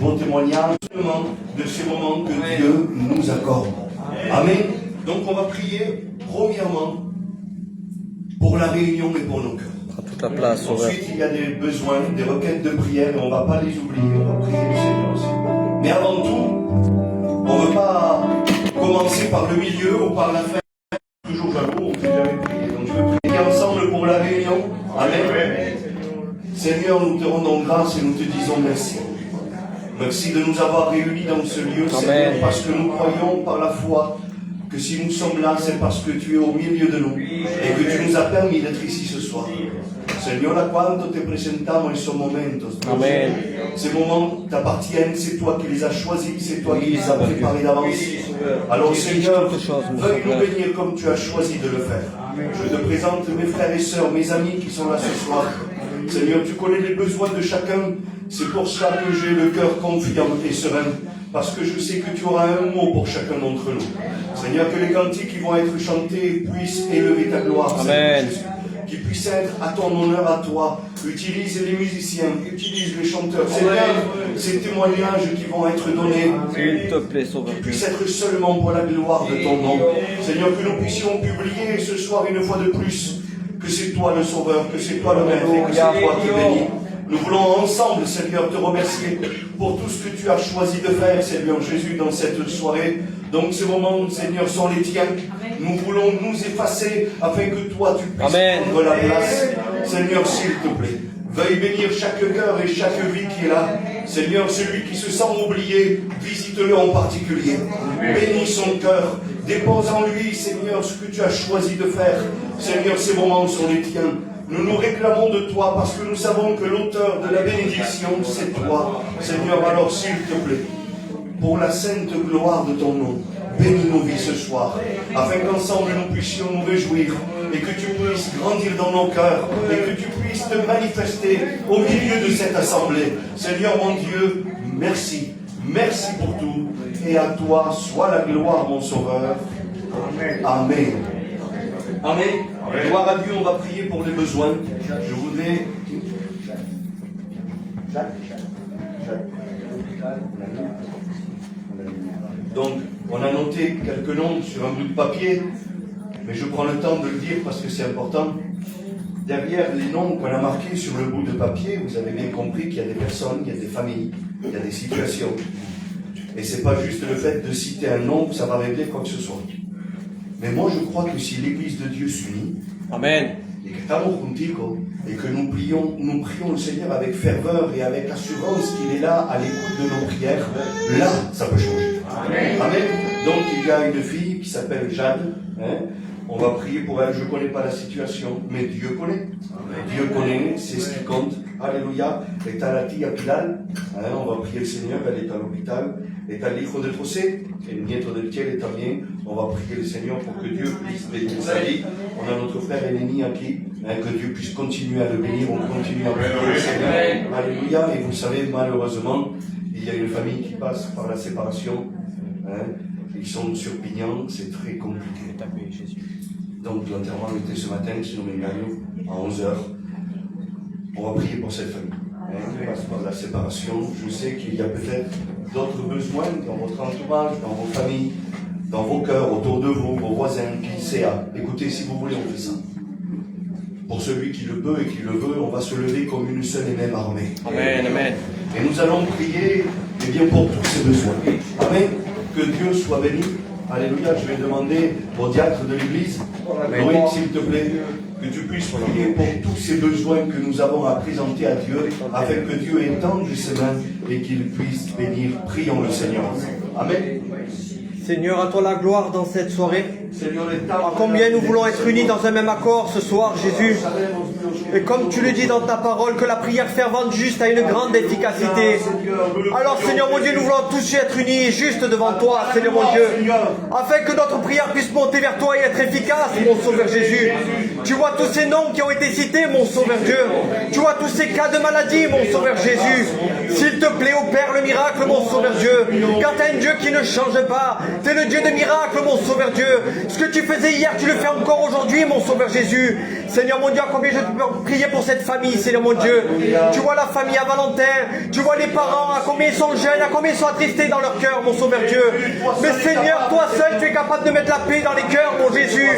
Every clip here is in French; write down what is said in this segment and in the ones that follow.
beaux témoignages de ces moments que Dieu nous accorde. Amen. Donc on va prier premièrement pour la réunion et pour nos cœurs. Toute la place. Ensuite, il y a des besoins, des requêtes de prière, et on ne va pas les oublier, on va prier le Seigneur aussi. Mais avant tout, on ne veut pas commencer par le milieu ou par la fin. Toujours jaloux, on ne peut jamais prier. Donc je veux prier ensemble pour la réunion. Amen. Seigneur, nous te rendons grâce et nous te disons merci. Merci de nous avoir réunis dans ce lieu, Seigneur, parce que nous croyons par la foi que si nous sommes là, c'est parce que tu es au milieu de nous et que tu nous as permis d'être ici ce soir. Señor, a cuánto te presentamos esos momentos. Amen. Ces moments t'appartiennent, c'est toi qui les as choisis, c'est toi qui les as préparés d'avance. Alors Seigneur, veuille nous bénir comme tu as choisi de le faire. Je te présente mes frères et sœurs, mes amis qui sont là ce soir. Seigneur, tu connais les besoins de chacun. C'est pour cela que j'ai le cœur confiant et serein. Parce que je sais que tu auras un mot pour chacun d'entre nous. Seigneur, que les cantiques qui vont être chantés puissent élever ta gloire. Amen. Qui puissent être à ton honneur, à toi. Utilise les musiciens, utilise les chanteurs. Seigneur, ces témoignages qui vont être donnés, s'il te plaît, Sauveur, qui puissent être seulement pour la gloire de ton nom. Seigneur, que nous puissions publier ce soir une fois de plus que c'est toi le Sauveur, que c'est toi le Maître et que c'est toi qui bénis. Nous voulons ensemble, Seigneur, te remercier pour tout ce que tu as choisi de faire, Seigneur Jésus, dans cette soirée. Donc ces moments, Seigneur, sont les tiens. Nous voulons nous effacer afin que toi, tu puisses prendre la place. Seigneur, s'il te plaît, veuille bénir chaque cœur et chaque vie qui est là. Seigneur, celui qui se sent oublié, visite-le en particulier. Bénis son cœur. Dépose en lui, Seigneur, ce que tu as choisi de faire. Seigneur, ces moments sont les tiens. Nous nous réclamons de toi parce que nous savons que l'auteur de la bénédiction, c'est toi. Seigneur, alors s'il te plaît, pour la sainte gloire de ton nom, bénis nos vies ce soir, afin qu'ensemble nous puissions nous réjouir et que tu puisses grandir dans nos cœurs et que tu puisses te manifester au milieu de cette assemblée. Seigneur mon Dieu, merci. Merci pour tout. Et à toi soit la gloire, mon Sauveur. Amen. Amen. Amen. Gloire à Dieu, on va prier pour les besoins. Je voudrais... Donc, on a noté quelques noms sur un bout de papier, mais je prends le temps de le dire parce que c'est important. Derrière les noms qu'on a marqués sur le bout de papier, vous avez bien compris qu'il y a des personnes, il y a des familles, il y a des situations. Et c'est pas juste le fait de citer un nom que ça va régler quoi que ce soit. Mais moi, je crois que si l'Église de Dieu s'unit, Amen, et que nous prions le Seigneur avec ferveur et avec assurance qu'il est là à l'écoute de nos prières, là, ça peut changer. Amen. Amen. Donc, il y a une fille qui s'appelle Jade. On va prier pour elle. Je ne connais pas la situation, mais Dieu connaît. Amen. Dieu connaît, c'est ce qui compte. Alléluia. Et à la tia Pilar, on va prier le Seigneur, elle est à l'hôpital. Et à l'hijo de José, el nieto del cielo también, on va prier le Seigneur pour que Dieu puisse bénir sa vie. On a notre frère Eleni qui, que Dieu puisse continuer à le bénir, on continue à prier le Seigneur. Alléluia. Et vous savez, malheureusement, il y a une famille qui passe par la séparation. Ils sont sur Pignan, c'est très compliqué. Donc l'enterrement était ce matin, si nous m'engagnons, à 11h. On va prier pour cette famille. On passe par la séparation. Je sais qu'il y a peut-être d'autres besoins dans votre entourage, dans vos familles, dans vos cœurs, autour de vous, vos voisins, qui sait. Écoutez, si vous voulez, on fait ça. Pour celui qui le peut et qui le veut, on va se lever comme une seule et même armée. Amen, amen. Et nous allons prier bien, pour tous ces besoins. Amen. Que Dieu soit béni. Alléluia. Je vais demander au diacre de l'Église, Loïc, s'il te plaît, que tu puisses prier pour tous ces besoins que nous avons à présenter à Dieu, afin que Dieu étende ses mains et qu'il puisse bénir. Prions le Seigneur. Amen. Seigneur, à toi la gloire dans cette soirée. Combien nous voulons être unis dans un même accord ce soir, Jésus. Et comme tu le dis dans ta parole, que la prière fervente juste a une grande efficacité. Alors, Seigneur mon Dieu, nous voulons tous être unis juste devant toi, Seigneur mon Dieu, afin que notre prière puisse monter vers toi et être efficace, mon Sauveur Jésus. Tu vois tous ces noms qui ont été cités, mon Sauveur Dieu. Tu vois tous ces cas de maladie, mon Sauveur Jésus. S'il te plaît, opère le miracle, mon Sauveur Dieu. Car tu es un Dieu qui ne change pas. Tu es le Dieu de miracles, mon Sauveur Dieu. Ce que tu faisais hier, tu le fais encore aujourd'hui, mon Sauveur Jésus. Seigneur mon Dieu, à combien je peux prier pour cette famille, Seigneur mon Dieu. Tu vois la famille à Valentin. Tu vois les parents, à combien ils sont jeunes, à combien ils sont attristés dans leur cœur, mon Sauveur Dieu. Mais Seigneur, toi seul, tu es capable de mettre la paix dans les cœurs, mon Jésus.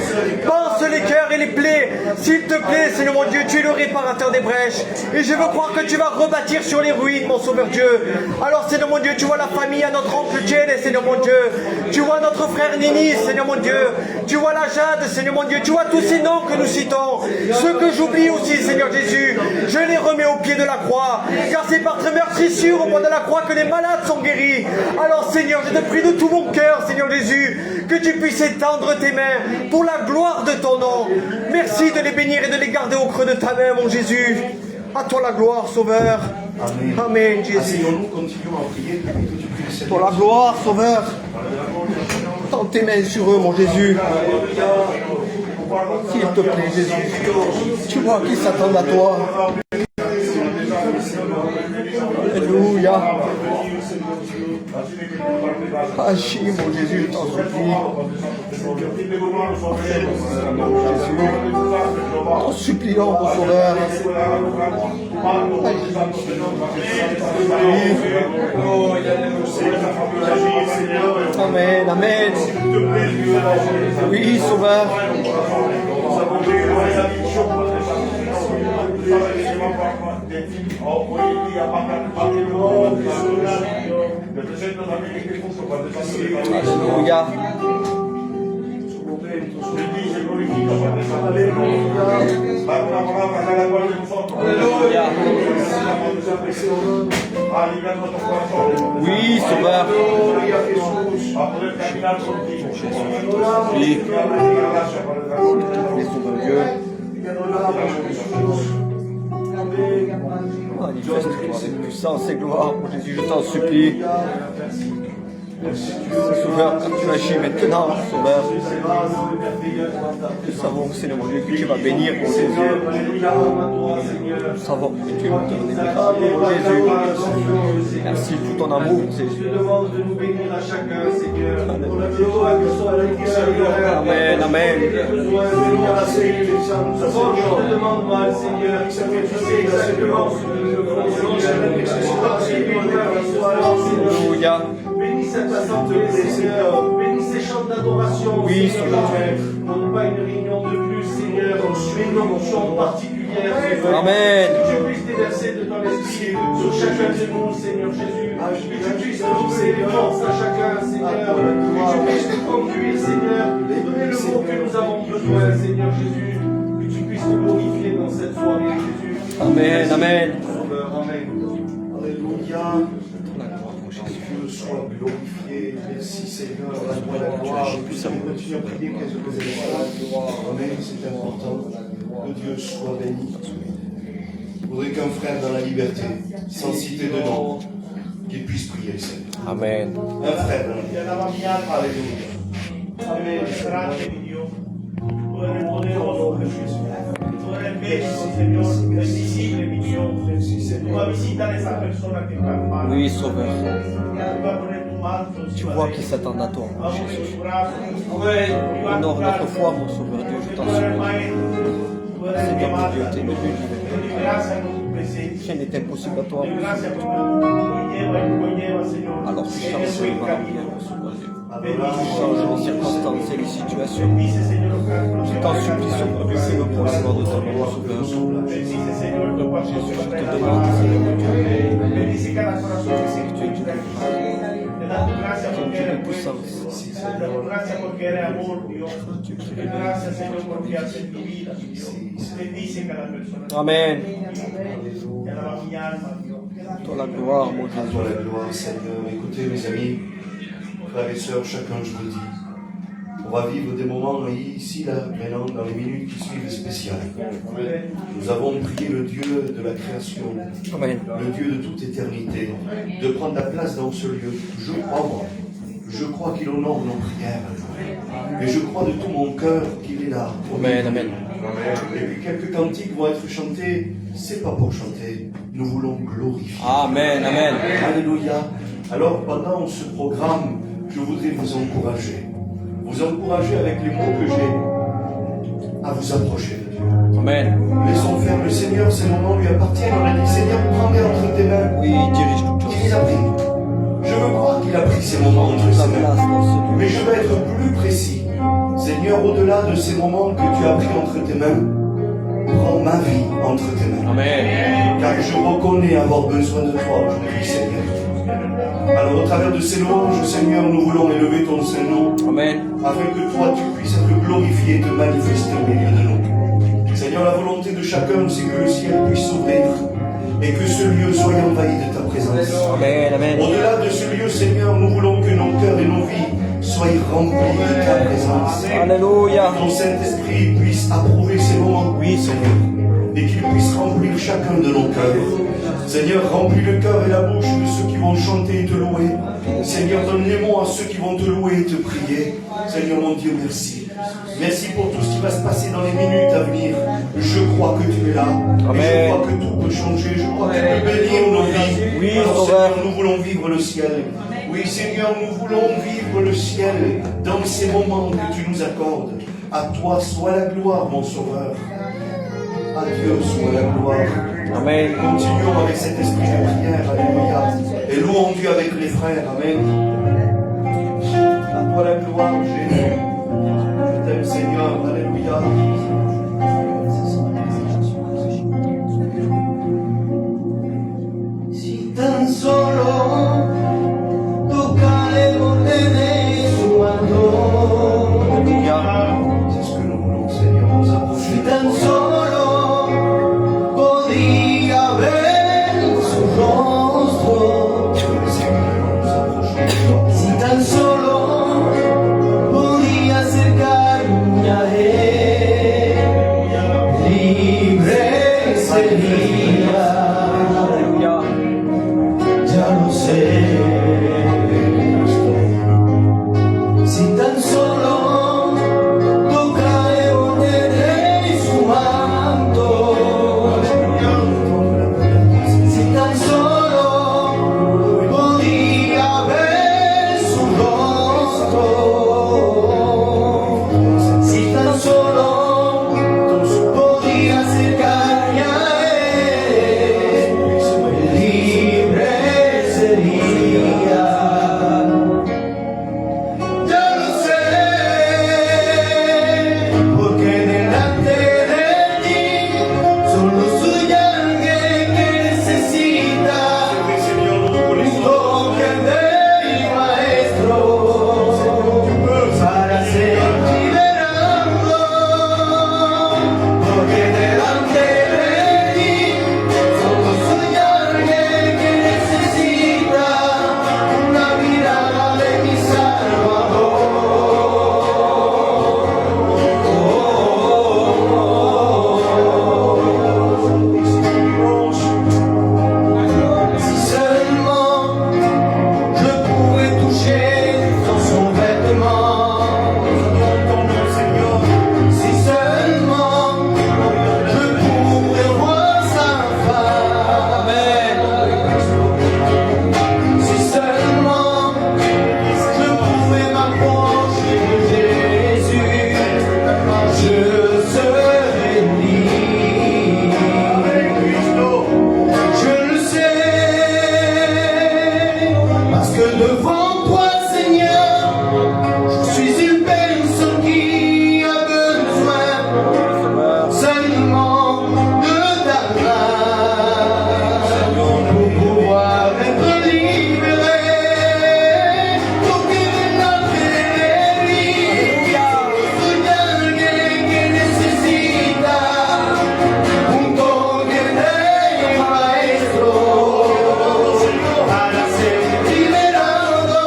Pense les cœurs et les plaies. S'il te plaît, Seigneur mon Dieu, tu es le réparateur des brèches. Et je veux croire que tu vas rebâtir sur les ruines, mon Sauveur Dieu. Alors, Seigneur mon Dieu, tu vois la famille à notre oncle Tienne, Seigneur mon Dieu. Tu vois notre frère Nini, Seigneur mon Dieu. Tu vois la Jade, Seigneur mon Dieu. Tu vois tous ces noms que nous citons. Ceux que j'oublie aussi, Seigneur Jésus. Je les remets au pied de la croix. Car c'est par tes meurtrissures au bout de la croix que les malades sont guéris. Alors, Seigneur, je te prie de tout mon cœur, Seigneur Jésus, que tu puisses étendre tes mains pour la gloire de ton nom. Merci de les bénir et de les garder au creux de ta main, mon Jésus. À toi la gloire, Sauveur. Amen. Amen, Jésus. Asseyons-nous, continuons à prier. Que tu pries le À Seigneur. toi la gloire, Sauveur. Tends tes mains sur eux, mon Jésus. S'il te plaît, Jésus. Tu vois qu'ils s'attendent à toi. Alléluia. Agis, mon Jésus, je t'en supplie. En suppliant, mon Sauveur. Amen, amen. Oui, Sauveur. Alléluia. Oui, Sauveur. Oui. Dieu. Manifeste-toi avec puissance et gloire, mon Jésus, je t'en supplie. Sauveur, quand tu agis maintenant, Sauveur, nous savons, Seigneur mon Dieu, que tu vas bénir, mon Jésus. Nous savons que tu vas donner des miracles, mon Jésus. Merci pour ton amour, Jésus. Amen, amen. Alléluia. Bénis cette assemblée, Seigneur. Bénis ces chants d'adoration. Oui, Seigneur. Non pas une réunion de plus, Seigneur. Une onction particulière, Seigneur. Amen. Que tu puisses déverser de ton esprit sur chacun de nous, Seigneur Jésus. Que tu puisses donner les forces à chacun, Seigneur. Que tu puisses nous conduire, Seigneur. Donner le mot que nous avons besoin, Seigneur Jésus. Que tu puisses nous glorifier dans cette soirée, Jésus. Amen, amen. Amen. Alléluia. Que soit glorifié. Merci Seigneur. À toi la gloire. Continue à prier quelques éléments. Amen. C'est important. Que Dieu soit béni. Je voudrais qu'un frère dans la liberté, sans citer de nom, qu'il puisse prier le Seigneur. Amen. Un frère dans la liberté. Alléluia. Amen. Grazie di Dio. Tu eres poderoso, Jesús. Tu eres bello, Señor. Sensible, mi Dios. Tu vas a visitar a esa persona que está mal. Oui, Sauveur. Tu vas a poner tu manto. Tu vois qu'ils s'attendent à toi, mon Vamos en Jésus. tus brazos. Honore notre foi, mon Sauveur Dieu, je t'en Tu eres supplie. maestro. Tu eres el que Seigneur mon manda. Dieu, t'es le Dieu du Te doy gracias por tu presencia. Rien n'est impossible à toi, Te doy mon gracias Jésus. porque tú conllevas, Señor. Alors tu en changes el buen les camino. mon Sauveur Dieu. Tu Bendice, changes les circonstances et les situations. Bendice, Señor, Je t'en supplie, Sauveur Dieu, fais-le pour la gloire de ton nom, Sauveur. Bendice, Señor, tu cuerpo Jésus, je que te está demande, Seigneur mon Dieu, Bendice cada corazón que se que tu es encuentra Dieu aquí. Te damos gracias qui es porque Dieu de eres bueno. puissance. Te damos gracias porque eres amor, Dios. Dieu qui Te est doy gracias, Señor, porque haces mi vida, Dios. Bendice cada persona. Amen. Te alabamos mi alma, Dios. Toi la gloire, mon À toi Jésus. la gloire, Seigneur. Écoutez, mes amis, frères et sœurs, chacun, je vous dis, on va vivre des moments ici, là, maintenant, dans les minutes qui suivent spéciales. Nous avons prié le Dieu de la création, Amen. le Dieu de toute éternité, de prendre la place dans ce lieu. Je crois, moi. Je crois qu'il honore nos prières. Et je crois de tout mon cœur qu'il est là. Amen, amen. Et puis quelques cantiques vont être chantés c'est pas pour chanter, nous voulons glorifier. Amen, amen. Alléluia. Alors pendant ce programme, je voudrais vous encourager. Vous encourager avec les mots que j'ai à vous approcher de Dieu. Amen. Laissons faire le Seigneur, ces moments lui appartiennent. On a dit, Seigneur, prends-les entre tes mains. Oui, dirige toutes choses. Il les a pris. Je veux croire qu'il a pris ces moments entre Ta ses mains. place dans ce lieu. Mais je veux être plus précis. Seigneur, au-delà de ces moments que tu as pris entre tes mains, prends ma vie entre tes mains. Amen. Car je reconnais avoir besoin de toi aujourd'hui, Seigneur. Alors, au travers de ces louanges, Seigneur, nous voulons élever ton Saint-Nom, Amen. afin que toi, tu puisses être glorifié et te manifester au milieu de nous. Seigneur, la volonté de chacun, c'est que le ciel puisse s'ouvrir et que ce lieu soit envahi de ta présence. Amen, amen. Au-delà de ce lieu, Seigneur, nous voulons que nos cœurs et nos vies soient remplis de ta présence. Alléluia. Que ton Saint-Esprit puisse approuver ces moments, Oui, Seigneur. et qu'il puisse remplir chacun de nos cœurs. Seigneur, remplis le cœur et la bouche de ceux qui vont chanter et te louer. Seigneur, donne les mots à ceux qui vont te louer et te prier. Seigneur, mon Dieu, merci. Merci pour tout ce qui va se passer dans les minutes à venir. Je crois que tu es là. Amen. Et je crois que tout peut changer. Je crois que tu peux bénir nos vies. Oui, Alors, Sauveur. Seigneur, nous voulons vivre le ciel. Oui, Seigneur, nous voulons vivre le ciel dans ces moments que tu nous accordes. À toi soit la gloire, mon Sauveur. À Dieu soit la gloire. Amen. Continuons avec cet esprit de prière, alléluia. Et louons Dieu avec les frères, amen. À toi la gloire, Jésus. Je t'aime, Seigneur, alléluia. Si tan solo tocaremos de su mano, Alléluia. C'est ce que nous voulons, Seigneur, nous si approcher. tan solo podría ver su rostro, Seigneur, nous approchons de toi. si tan solo podría acercarme a él, libre sería, Alléluia. ya lo sé. Si tan solo tocaremos de su manto, si tan solo podría ver su rostro, si tan solo podría acercarme a él, libre sería. Ya lo sé, porque delante de ti solo soy alguien que necesita Seigneur, nous un reconnaissons toque de mi maestro para ser liberado, porque delante de ti solo soy alguien que necesita una mirada de mi Salvador. Si seulement je pouvais toucher dans son vêtement, ton nom, Seigneur. si seulement je pouvais voir sa face, si seulement je pouvais m'approcher de Jésus, je serais libre. Je le sais, parce que devant toi, Seigneur, je suis une personne qui a besoin seulement de ta grâce pour pouvoir être libéré. Pour que la vie soy alguien que necesita un toque de maestro para ser liberado.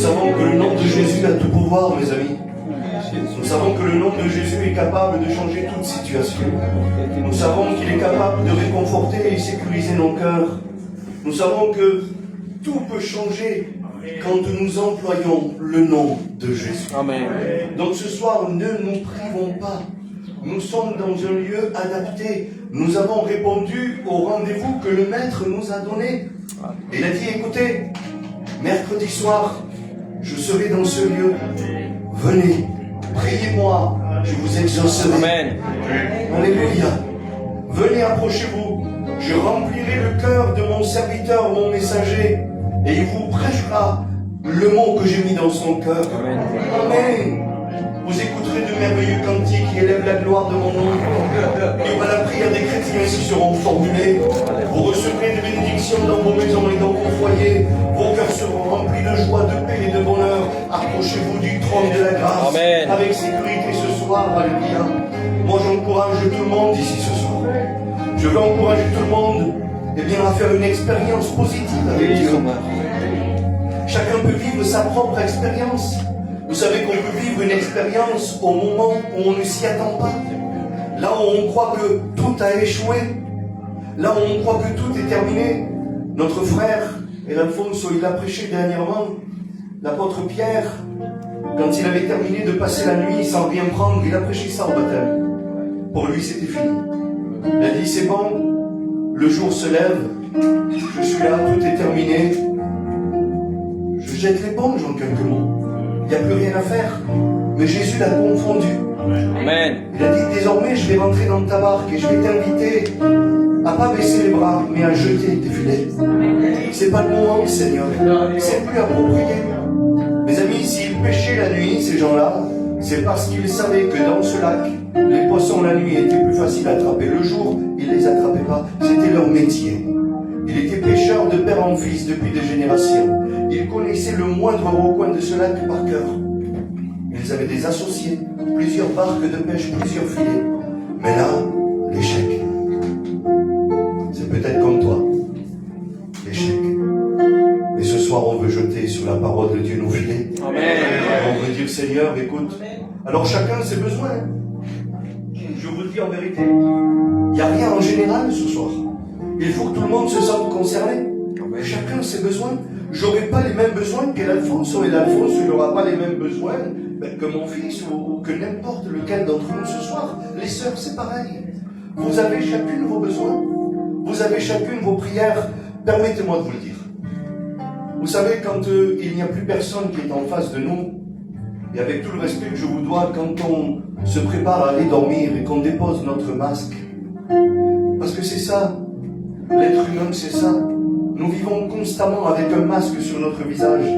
savons que le nom de Jésus a tout pouvoir, mes amis. Nous savons que le nom de Jésus est capable de changer toute situation. Nous savons qu'il est capable de réconforter et sécuriser nos cœurs. Nous savons que tout peut changer quand nous employons le nom de Jésus. Amen. Donc ce soir, ne nous privons pas. Nous sommes dans un lieu adapté. Nous avons répondu au rendez-vous que le Maître nous a donné. Il a dit, écoutez, mercredi soir, je serai dans ce lieu. Venez, priez-moi, je vous exaucerai. Amen. Alléluia. Venez, approchez-vous. Je remplirai le cœur de mon serviteur, mon messager, et il vous prêchera le mot que j'ai mis dans son cœur. Amen. Amen. Vous écouterez de merveilleux cantiques qui élèvent la gloire de mon nom. Il y aura la prière des chrétiens qui seront formulées. Vous recevrez des bénédictions dans vos maisons et dans vos foyers. Vos cœurs seront remplis de joie, de paix et de bonheur. Approchez-vous du trône de la grâce. Amen. Avec sécurité ce soir. Alléluia. Moi j'encourage tout le monde ici ce soir. Je veux encourager tout le monde à faire une expérience positive avec Dieu. Chacun peut vivre sa propre expérience. Vous savez qu'on peut vivre une expérience au moment où on ne s'y attend pas. Là où on croit que tout a échoué. Là où on croit que tout est terminé. Notre frère, Alfonso, il a prêché dernièrement. L'apôtre Pierre, quand il avait terminé de passer la nuit sans rien prendre, il a prêché ça au baptême. Pour lui, c'était fini. Il a dit, c'est bon, le jour se lève, je suis là, tout est terminé. Je jette l'éponge en quelques mots. Il n'y a plus rien à faire. Mais Jésus l'a confondu. Amen. Il a dit, désormais, je vais rentrer dans ta barque et je vais t'inviter à pas baisser les bras, mais à jeter tes filets. C'est pas le moment, Seigneur. C'est plus approprié. Mes amis, s'ils pêchaient la nuit, ces gens-là, c'est parce qu'ils savaient que dans ce lac, les poissons la nuit étaient plus faciles à attraper. Le jour, ils les attrapaient pas. C'était leur métier. Il était pêcheur de père en fils depuis des générations. Ils connaissaient le moindre recoin de ce lac par cœur. Ils avaient des associés, plusieurs barques de pêche, plusieurs filets. Mais là, l'échec. C'est peut-être comme toi. L'échec. Et ce soir, on veut jeter sur la parole de Dieu nos filets. Amen. On veut dire, Seigneur, écoute. Alors chacun ses besoins. Je vous le dis en vérité. Il n'y a rien en général ce soir. Il faut que tout le monde se sente concerné. Chacun ses besoins. J'aurai pas les mêmes besoins que l'Alfonso, et l'Alfonso n'aura pas les mêmes besoins que mon fils ou que n'importe lequel d'entre nous ce soir. Les sœurs, c'est pareil. Vous avez chacune vos besoins. Vous avez chacune vos prières. Permettez-moi de vous le dire. Vous savez, quand il n'y a plus personne qui est en face de nous, et avec tout le respect que je vous dois, quand on se prépare à aller dormir et qu'on dépose notre masque, parce que c'est ça, l'être humain, c'est ça. Nous vivons constamment avec un masque sur notre visage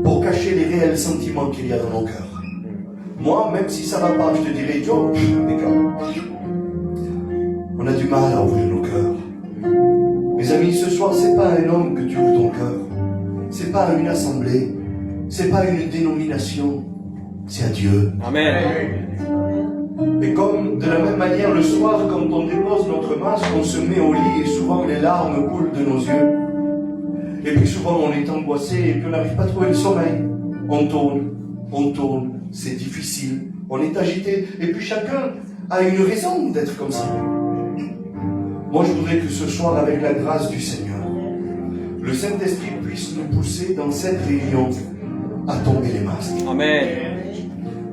pour cacher les réels sentiments qu'il y a dans nos cœurs. Moi, même si ça va pas, je te dirais, Joe, on a du mal à ouvrir nos cœurs. Mes amis, ce soir, c'est pas à un homme que tu ouvres ton cœur. C'est pas à une assemblée. C'est pas à une dénomination. C'est à Dieu. Amen. Et comme de la même manière, le soir, quand on dépose notre masque, on se met au lit et souvent les larmes coulent de nos yeux. Et puis souvent on est angoissé et puis on n'arrive pas à trouver le sommeil. On tourne, c'est difficile, on est agité. Et puis chacun a une raison d'être comme ça. Moi je voudrais que ce soir, avec la grâce du Seigneur, le Saint-Esprit puisse nous pousser dans cette réunion à tomber les masques. Amen.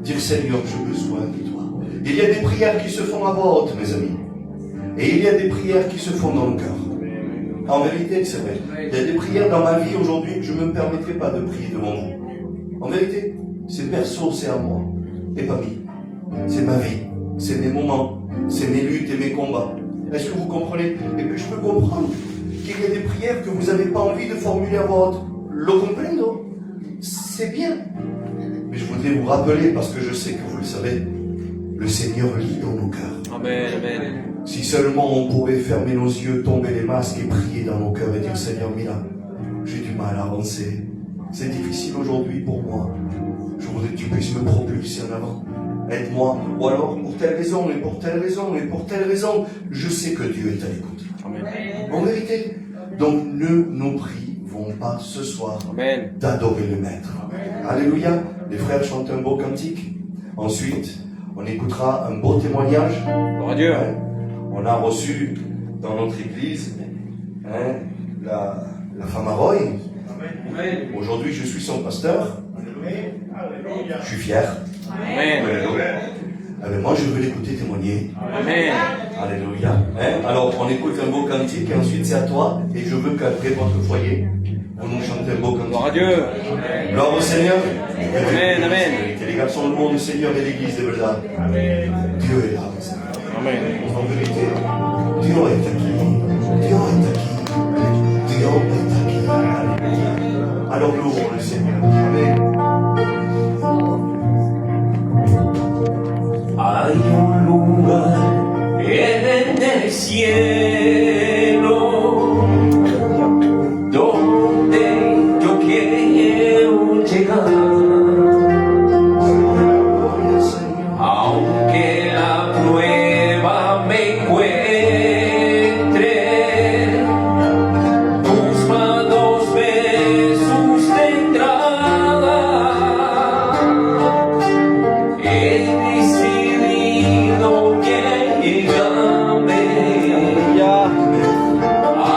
Dire, Seigneur, j'ai besoin de toi. Il y a des prières qui se font à voix haute, mes amis. Et il y a des prières qui se font dans le cœur. En vérité, c'est vrai. Il y a des prières dans ma vie aujourd'hui que je ne me permettrai pas de prier devant vous. En vérité, c'est perso, c'est à moi. Et pas vie. C'est ma vie. C'est mes moments. C'est mes luttes et mes combats. Est-ce que vous comprenez? Et puis je peux comprendre qu'il y a des prières que vous n'avez pas envie de formuler à voix haute. Lo comprendo. C'est bien. Mais je voudrais vous rappeler, parce que je sais que vous le savez, le Seigneur lit dans nos cœurs. Amen. Amen. Si seulement on pouvait fermer nos yeux, tomber les masques et prier dans nos cœurs et dire, Seigneur Mila, j'ai du mal à avancer. C'est difficile aujourd'hui pour moi. Je voudrais que tu puisses me propulser en avant. Aide-moi. Ou alors, pour telle raison, et pour telle raison, et pour telle raison, je sais que Dieu est à l'écoute. Amen. En vérité. Donc, ne nous privons n'arrêterons pas ce soir Amen. d'adorer le Maître. Alléluia. Les frères chantent un beau cantique. Ensuite, on écoutera un beau témoignage. Gloire à Dieu. Hein, on a reçu dans notre église la femme Roy. Aujourd'hui, je suis son pasteur. Je suis fier. Amen. Alors, moi, je veux l'écouter témoigner. Amen. Alléluia. Alors, on écoute un beau cantique et ensuite c'est à toi. Et je veux qu'après votre foyer, on nous chante un beau cantique. Gloire à Dieu. Gloire au Seigneur. Amen, amen. Que les garçons, le monde, le Seigneur et l'Église de verdad. Dieu est là. Amen. En vérité, Dieu est aquí. Dieu est aquí. Dieu est aquí. Alors louons le Seigneur. Amen. Hay un lugar en el cielo donde yo quiero llegar, aunque la prueba me encuentre, tus manos me sustendrán. He decidido que llegarme a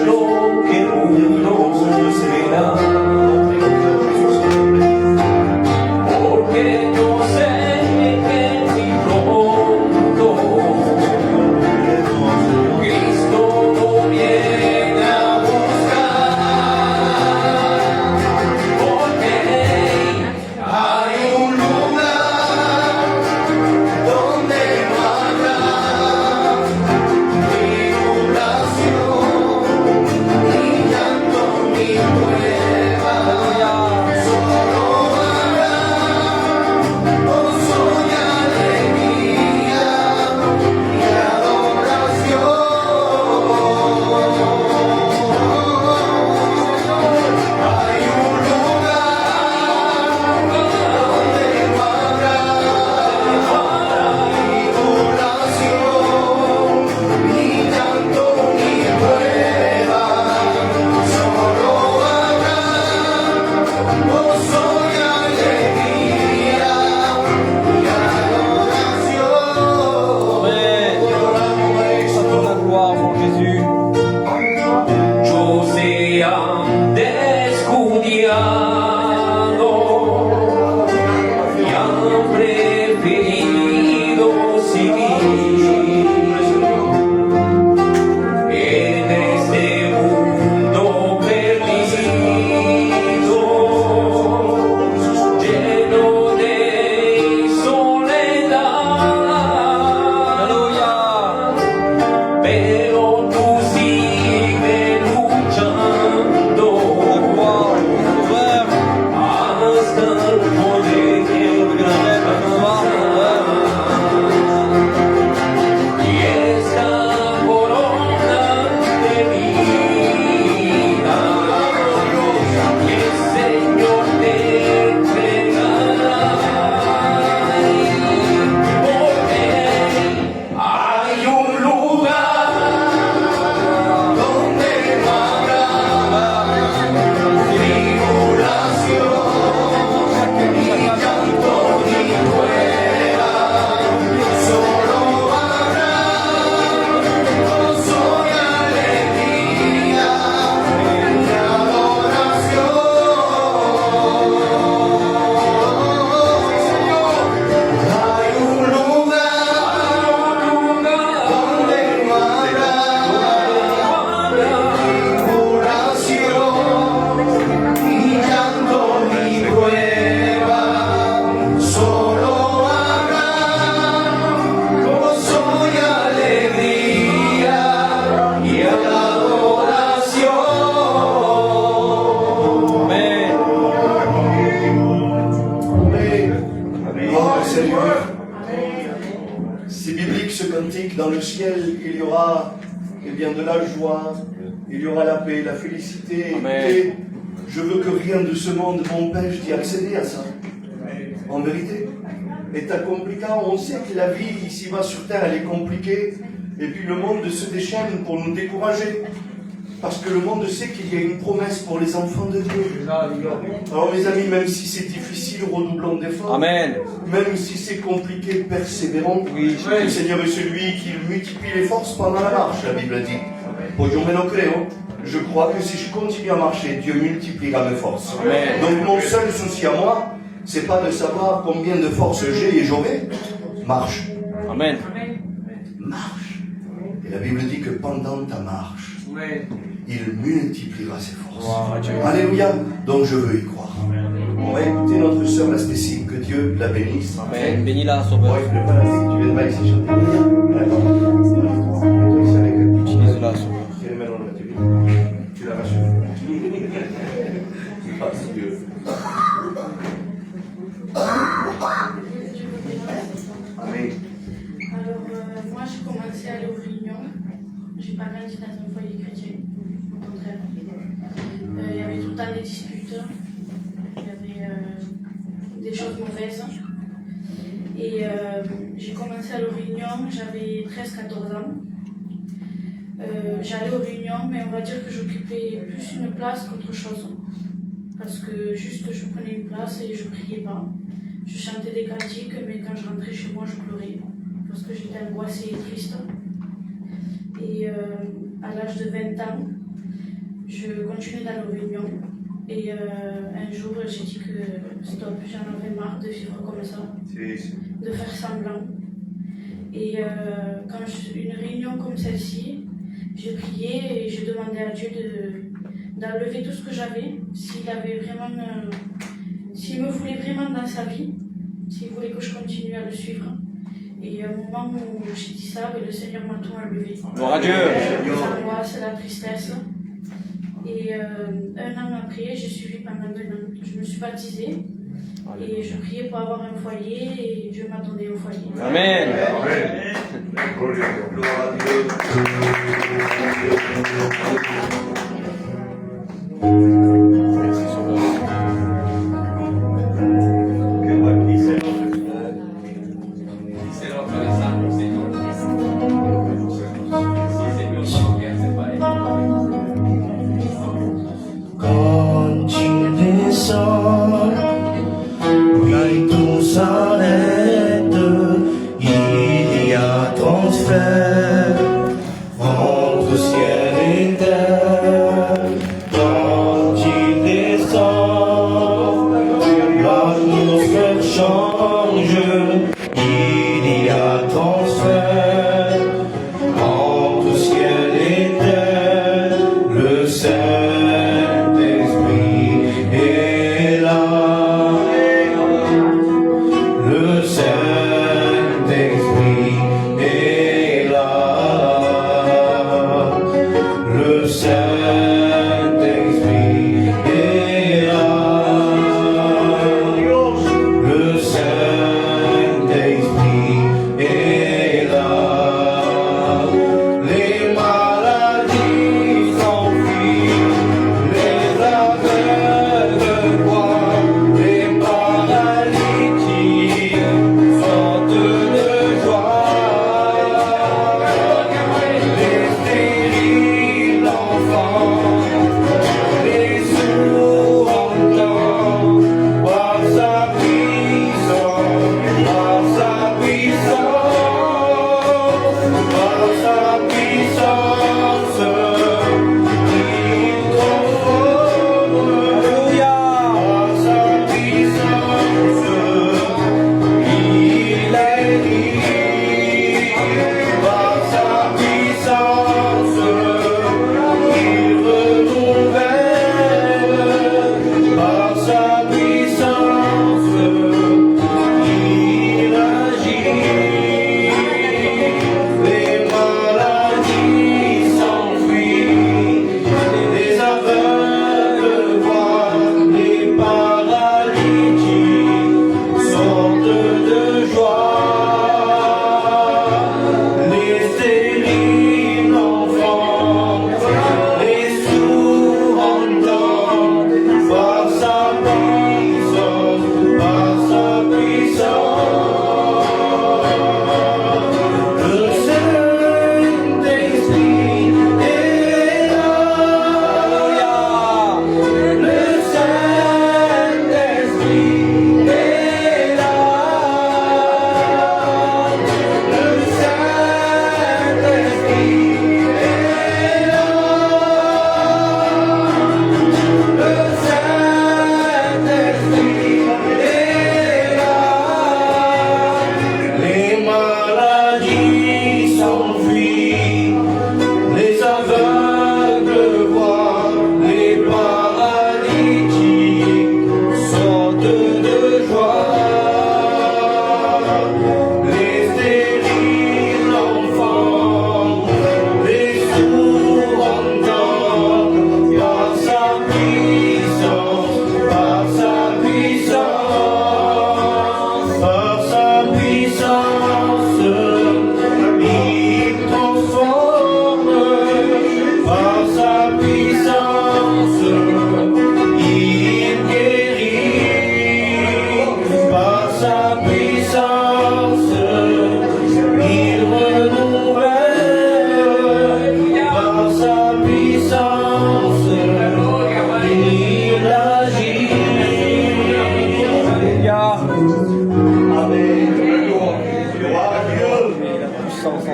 lo que uno será, porque yo sé que muy pronto Cristo lo viene a buscar, porque hay un lugar donde no habrá tribulación, ni llanto, ni prueba, solo habrá gozo y alegría y adoración. Hay un lugar donde no habrá tribulación, ni llanto, ni prueba, solo habrá gozo y alegría y adoración. Amen. Chantons la gloire, mon Jésus. Yo se han descuidado y han preferido seguir en este mundo perdido, lleno de soledad. Alléluia. Pero tú sigues luchando Gloire, Sauveur. hasta el poder y esta corona de vida que el Señor te entregará, porque hay un lugar donde no habrá tribulación, ni llanto, ni prueba, solo habrá gozo y alegría y adoración. Hay un lugar donde no habrá tribulación, ni llanto, ni prueba, solo habrá gozo y alegría y adoración. Amen. Gloire au Seigneur. C'est biblique ce cantique. Dans le ciel, il y aura de la joie, il y aura la paix, la félicité. Amen. Écoutez, je veux que rien de ce monde m'empêche d'y accéder à ça. En vérité. Et compliqué, on sait que la vie ici-bas sur terre, elle est compliquée. Et puis le monde se déchaîne pour nous décourager. Parce que le monde sait qu'il y a une promesse pour les enfants de Dieu. Alors mes amis, même si c'est difficile, redoublons d'efforts. Amen. Même si c'est compliqué, persévérons. Oui. Le Seigneur est celui qui multiplie les forces pendant la marche, la Bible dit. Yo me lo creo. Je crois que si je continue à marcher, Dieu multipliera mes forces. Amen. Donc mon seul souci à moi, c'est pas de savoir combien de forces j'ai et j'aurai. Marche. Amen. Marche. Et la Bible dit que pendant ta marche, il multipliera ses forces. Wow. Alléluia. Donc je veux y croire. On va écouter notre sœur la Stécie, que Dieu la bénisse. Amen. Bénis-la, Sauveur. Ouais, tu viens de ici chanter. Utilise-la, Sauveur. Tu la rassures. Parce que... Amen. Alors, moi, j'ai commencé à aller aux réunions. J'ai pas grandi dans un foyer chrétien, au contraire. Il y avait tout le temps des disputes, il y avait des choses mauvaises. Et j'ai commencé à aller aux réunions, j'avais 13-14 ans. J'allais aux réunions, mais on va dire que j'occupais plus une place qu'autre chose. Parce que juste je prenais une place et je priais pas. Je chantais des cantiques, mais quand je rentrais chez moi, je pleurais. Parce que j'étais angoissée et triste. Et à l'âge de 20 ans, je continuais d'aller aux réunions. Et un jour, j'ai dit que stop, j'en avais marre de vivre comme ça, de faire semblant. Et quand une réunion comme celle-ci, j'ai prié et j'ai demandé à Dieu d'enlever tout ce que j'avais, s'il me voulait vraiment dans sa vie, s'il voulait que je continue à le suivre. Et au moment où j'ai dit ça, le Seigneur m'a tout enlevé. Gloire à Dieu. L'angoisse, la tristesse. Et un an après, j'ai suivi pendant 2 ans. Je me suis baptisée et je priais pour avoir un foyer et Dieu m'a donné un foyer. Amen. Amen. Gloire à Dieu. Merci, Sauveur. Quand tu descends, oui tout s'arrête, il y a transfert entre ciel et terre. Quand tu descends, l'atmosphère change, il y a transfert entre ciel et terre. Le Saint-Esprit est là. Le Saint-Esprit est là. Le Saint-Esprit est là. Le Saint-Esprit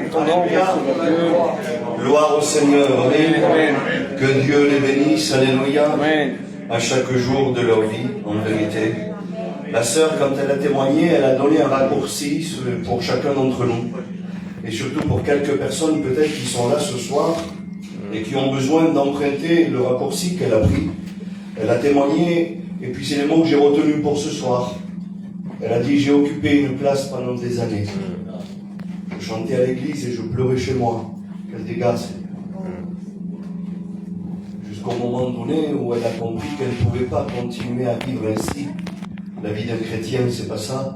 ton nom. Gloire au Seigneur. Amen. Que Dieu les bénisse. Alléluia. Amen. À chaque jour de leur vie, en vérité. La sœur, quand elle a témoigné, elle a donné un raccourci pour chacun d'entre nous. Et surtout pour quelques personnes peut-être qui sont là ce soir et qui ont besoin d'emprunter le raccourci qu'elle a pris. Elle a témoigné, et puis c'est les mots que j'ai retenus pour ce soir. Elle a dit, j'ai occupé une place pendant des années. Je chantais à l'église et je pleurais chez moi. Quel dégât c'est. Jusqu'au moment donné où elle a compris qu'elle ne pouvait pas continuer à vivre ainsi. La vie d'un chrétien, c'est pas ça.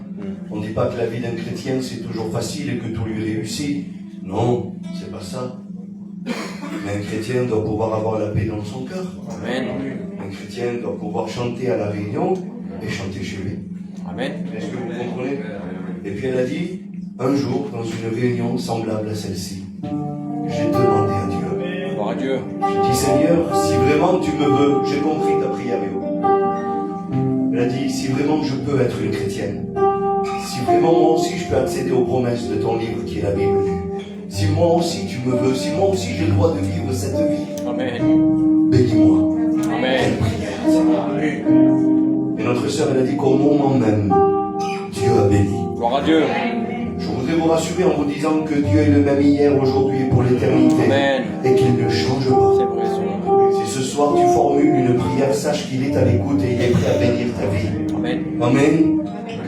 On ne dit pas que la vie d'un chrétien, c'est toujours facile et que tout lui réussit. Non, c'est pas ça. Mais un chrétien doit pouvoir avoir la paix dans son cœur. Amen. Un chrétien doit pouvoir chanter à la réunion et chanter chez lui. Amen. Est-ce que vous comprenez? Et puis elle a dit, un jour, dans une réunion semblable à celle-ci, j'ai demandé à Dieu. Gloire à Dieu. J'ai dit, Seigneur, si vraiment tu me veux, j'ai compris ta prière. Elle a dit, si vraiment je peux être une chrétienne, si vraiment moi aussi je peux accéder aux promesses de ton livre qui est la Bible, si moi aussi tu me veux, si moi aussi j'ai le droit de vivre cette vie, Amen. bénis-moi. Amen. Quelle prière, Seigneur. Et notre sœur, elle a dit qu'au moment même, Dieu a béni. Gloire à Dieu. Je voudrais vous rassurer en vous disant que Dieu est le même hier, aujourd'hui et pour l'éternité. Amen. Et qu'il ne change pas. C'est vrai, Seigneur. Si ce soir tu formules une prière, sache qu'il est à l'écoute et il est prêt à bénir ta vie. Amen. Amen.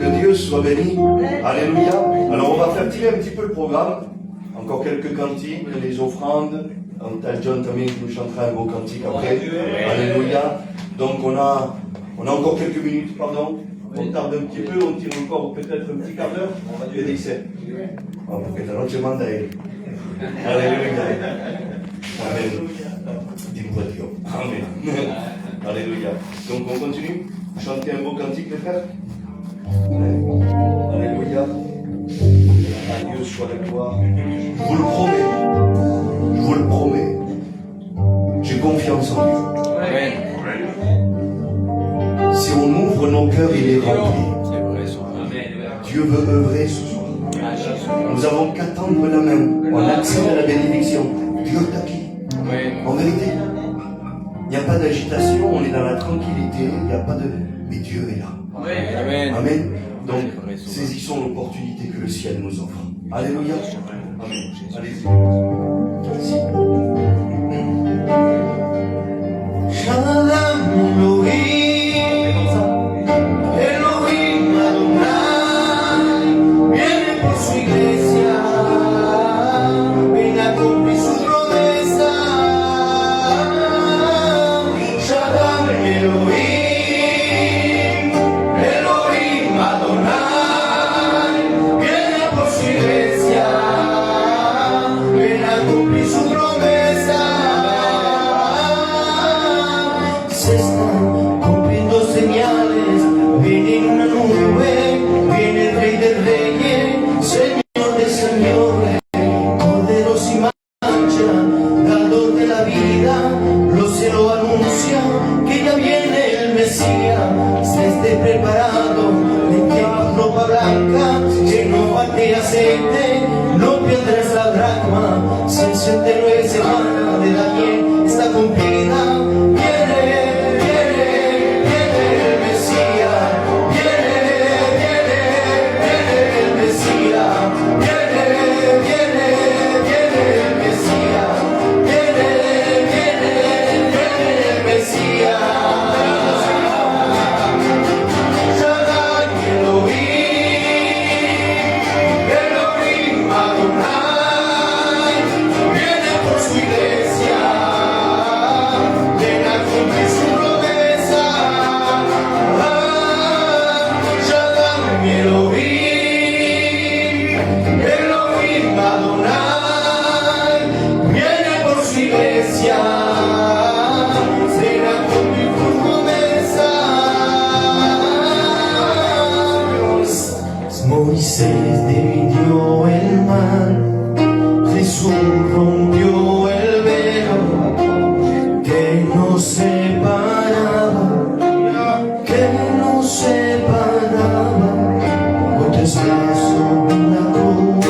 Que Dieu soit béni. Alléluia. Alors on va faire tirer un petit peu le programme. Encore quelques cantiques, les offrandes. Antal John Tamé nous chantera un beau cantique après. Alléluia. Donc on a encore quelques minutes, pardon. On tarde un petit peu, on tire encore peut-être un petit quart d'heure. Dieu dit c'est. Porque esta noche manda él. Alléluia. Amen. Dis-moi Dieu. Amen. Alléluia. Donc on continue. Chanter un beau cantique, les frères. Alléluia. À Dieu soit la gloire. Je vous le promets. Je vous le promets. J'ai confiance en Dieu. Amen. Si on ouvre nos cœurs, il est rempli. C'est vrai, Seigneur. Dieu veut œuvrer ce soir. Ah, Jésus. Nous avons qu'à tendre la main. On accède à la bénédiction. Dieu t'acquiert. Amen. En vérité, il n'y a pas d'agitation, on est dans la tranquillité, il n'y a pas de... Mais Dieu est là. Amen. Amen. Donc, saisissons l'opportunité que le ciel nous offre. Alléluia. Amen. Allez-y. Merci. Shalom Elohim, Elohim Adonai, viene por su iglesia, viene a cumplir su promesa. Shalom Elohim, Elohim Adonai, viene por su iglesia, viene a cumplir su promesa. Se están cumpliendo señales, viene en una nube, viene el Rey de Reyes, Señor de Señores, Cordero sin mancha, dador de la vida, los cielos anuncian que ya viene el Mesías, se esté preparado, en tiempo ropa blanca, que no falte aceite, no pierdas la dracma, se enciende nueva semana de Daniel, está cumplida. Moisés dividió el mar, Jesús rompió el velo que nos separaba, con tu esfuerzo en la cruz,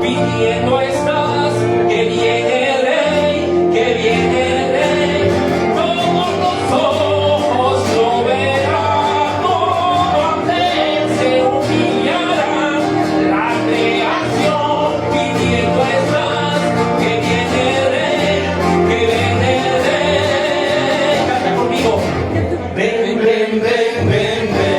viniendo estás, que viene el Rey, que viene el Rey. Todos los ojos lo verán, todo ante se humillará. La creación viniendo estás, que viene el Rey, que viene el Rey. Canta conmigo. Ven, ven, ven, ven, ven.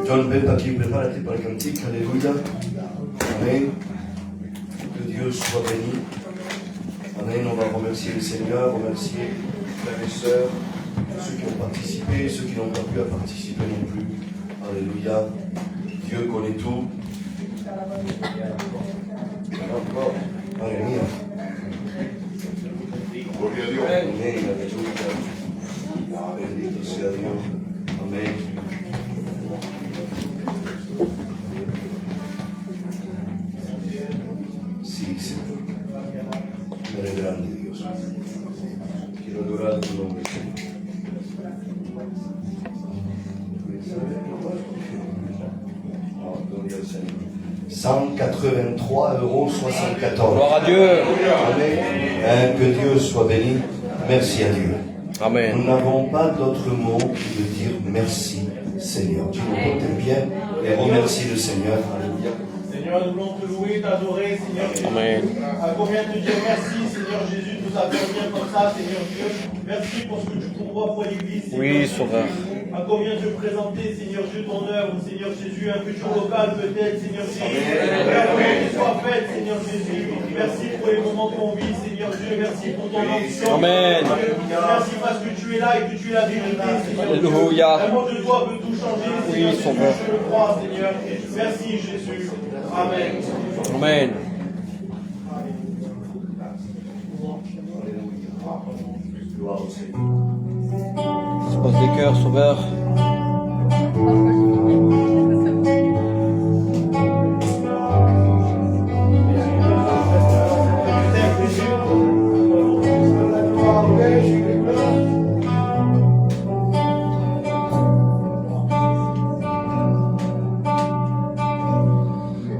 John Bemba qui prépare la tête par le cantique. Alléluia. Amen. Que Dieu soit béni. Amen. On va remercier le Seigneur, remercier frères et sœurs, ceux qui ont participé, ceux qui n'ont pas pu participer non plus. Alléluia. Dieu connaît tout. Alléluia. Amen. Alléluia. Bendito sea Dios. Amén. Sí, Señor. grande, Dios. Quiero adorar tu nombre, Señor. Oh, gloria al Señor. 183,74 €. Gloire à Dieu. Amen. Que Dieu soit béni. Merci à Dieu. Amen. Nous n'avons pas d'autre mot que de dire merci, Seigneur. Tu nous portes bien et remercie le Seigneur. Seigneur, nous voulons te louer, t'adorer, Seigneur Jésus. Amen. À combien te dire merci, Seigneur Jésus, de nous avoir bien comme ça, Seigneur Dieu. Merci pour ce que tu pourvois pour l'Église, Seigneur Oui, Jésus. Sauveur. À combien te présenter, Seigneur Dieu, ton œuvre, Seigneur Jésus, un futur local peut-être, Seigneur Jésus. À combien qu'il soit fait, Seigneur Jésus. Merci pour les moments qu'on vit, Seigneur Dieu. Merci pour ton onction. Amen. Merci parce que tu es là et que tu es la vérité, Seigneur Dieu. Alléluia. Un mot de toi peut tout changer, Seigneur Jésus. Sauveur. Je le crois, Seigneur. Merci, Jésus. Amen. Amen. Gloire au Seigneur. Dispose des cœurs, Sauveur.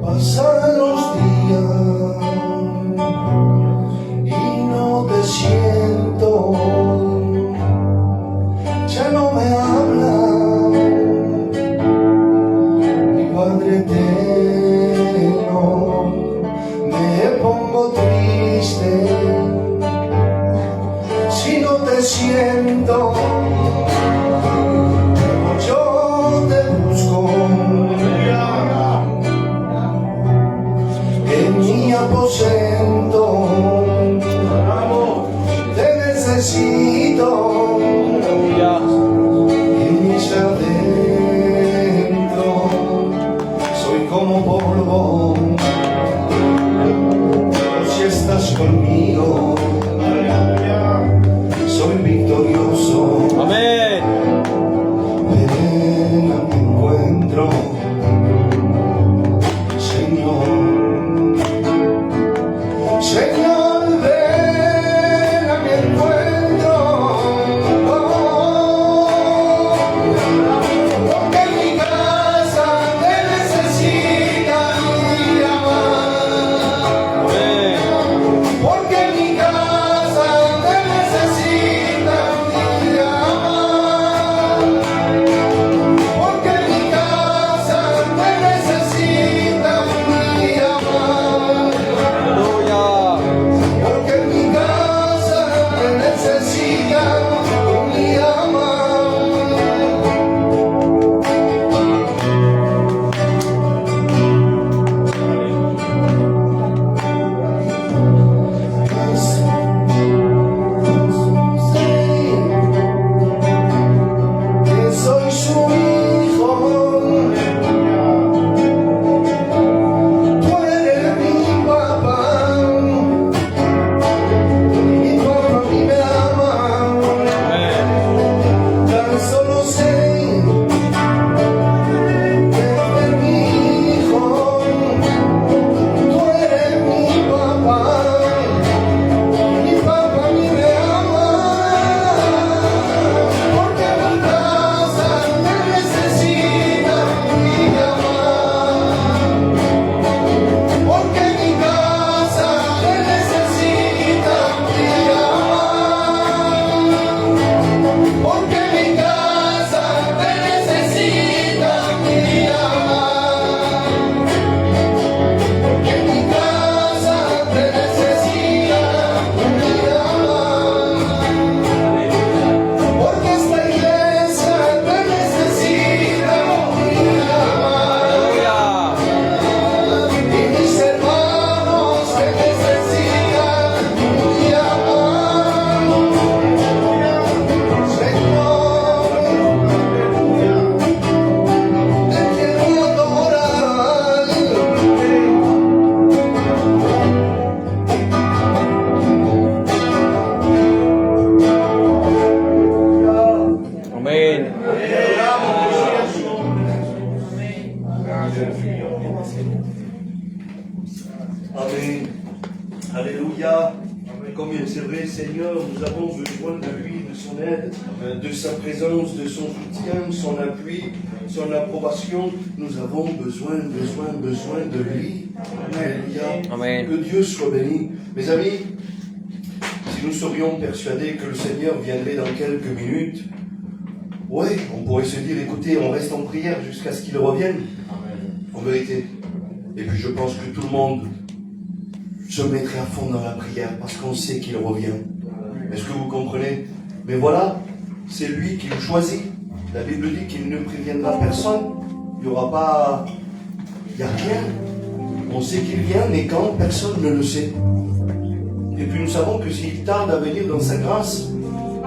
Pasan los días y no te siento, ya no me hablas. c'est vrai, Seigneur, nous avons besoin de lui, de son aide, de sa présence, de son soutien, son appui, son approbation. Nous avons besoin de lui. Alléluia. Amen. Que Dieu soit béni. Mes amis, si nous serions persuadés que le Seigneur viendrait dans quelques minutes, ouais, on pourrait se dire, écoutez, on reste en prière jusqu'à ce qu'il revienne. En vérité. Et puis je pense que tout le monde se mettrait à fond dans la prière parce qu'on sait qu'il revient. Est-ce que vous comprenez? Mais voilà, c'est lui qui nous choisit. La Bible dit qu'il ne préviendra personne. Il n'y aura pas... Il n'y a rien. On sait qu'il vient, mais quand, personne ne le sait. Et puis nous savons que s'il tarde à venir dans sa grâce,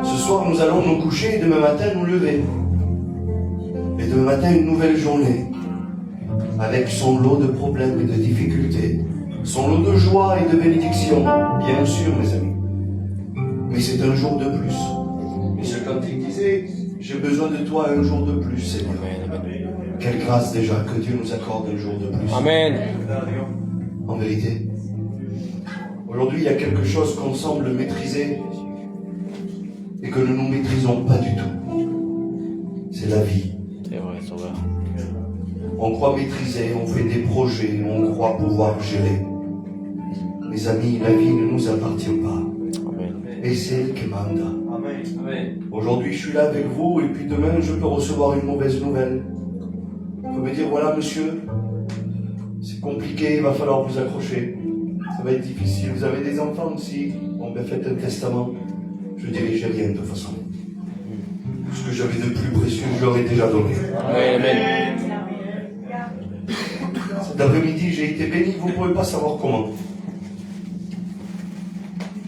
ce soir nous allons nous coucher et demain matin nous lever. Et demain matin une nouvelle journée. Avec son lot de problèmes et de difficultés. Son lot de joie et de bénédictions, bien sûr, mes amis. Mais c'est un jour de plus. Et ce cantique disait, j'ai besoin de toi un jour de plus, Seigneur. Quelle grâce déjà que Dieu nous accorde un jour de plus. Amen. En vérité, aujourd'hui, il y a quelque chose qu'on semble maîtriser et que nous ne maîtrisons pas du tout. C'est la vie. C'est vrai, Sauveur. On croit maîtriser, on fait des projets, on croit pouvoir gérer. Mes amis, la vie ne nous appartient pas. Amen. Et c'est elle qui manda. Aujourd'hui, je suis là avec vous et puis demain, je peux recevoir une mauvaise nouvelle. On peut me dire, voilà, monsieur, c'est compliqué, il va falloir vous accrocher. Ça va être difficile. Vous avez des enfants aussi. Bon, ben faites un testament. Je dirai, j'ai rien de toute façon. Ce que j'avais de plus précieux, je leur ai déjà donné. Amen. Cet après-midi, j'ai été béni, vous ne pouvez pas savoir comment.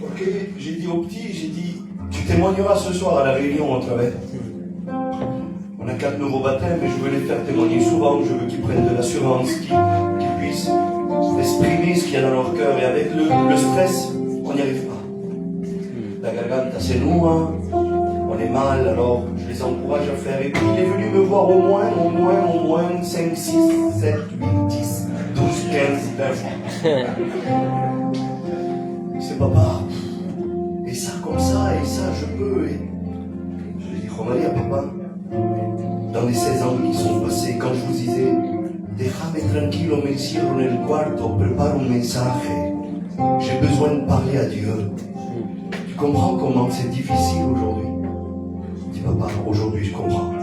Ok, j'ai dit au petit, j'ai dit, tu témoigneras ce soir à la réunion en travers. On a 4 nouveaux baptêmes et je veux les faire témoigner souvent. Je veux qu'ils prennent de l'assurance, qu'ils puissent exprimer ce qu'il y a dans leur cœur. Et avec le stress, on n'y arrive pas. La garganta, c'est nous, hein. On est mal, alors je les encourage à faire. Et puis il est venu me voir au moins 5, 6, 7, 8, 10, 12, 15, 20. C'est papa. Et ça comme ça, et ça je peux. Et... je lui ai dit, Romalie, papa, dans les 16 ans qui sont passés, quand je vous disais, déjame tranquilo, me encierro en el cuarto, prepare un mensaje. J'ai besoin de parler à Dieu. Tu comprends comment c'est difficile aujourd'hui? Je dis, papa, aujourd'hui je comprends.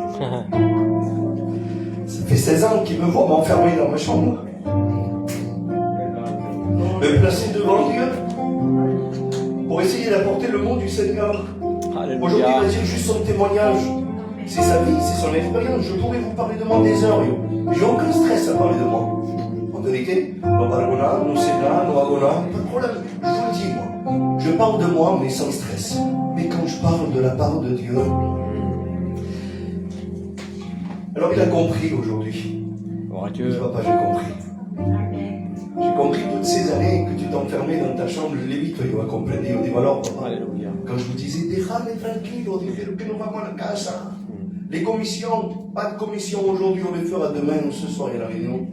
Ça fait 16 ans qu'il me voit m'enfermer dans ma chambre. Me placer devant Dieu pour essayer d'apporter le mot du Seigneur. Alléluia. Aujourd'hui, il va dire juste son témoignage. C'est sa vie, c'est son expérience. Je pourrais vous parler de moi des heures. J'ai aucun stress à parler de moi. En vérité, no pargona, no sena, no agona, pas de problème. Je vous le dis, moi. Je parle de moi, mais sans stress. Mais quand je parle de la part de Dieu, alors il a compris aujourd'hui. Gloire à Je Dieu. dis, papa, j'ai compris. J'ai compris toutes ces années que tu t'enfermais dans ta chambre, je l'ai vite, il va comprendre. Il dit, alors, papa, Alléluia. quand je vous disais, déjame tranquilo, dile que nous vamos a la casa. Les commissions, pas de commission aujourd'hui, on le fera demain, ce soir, il y a la réunion.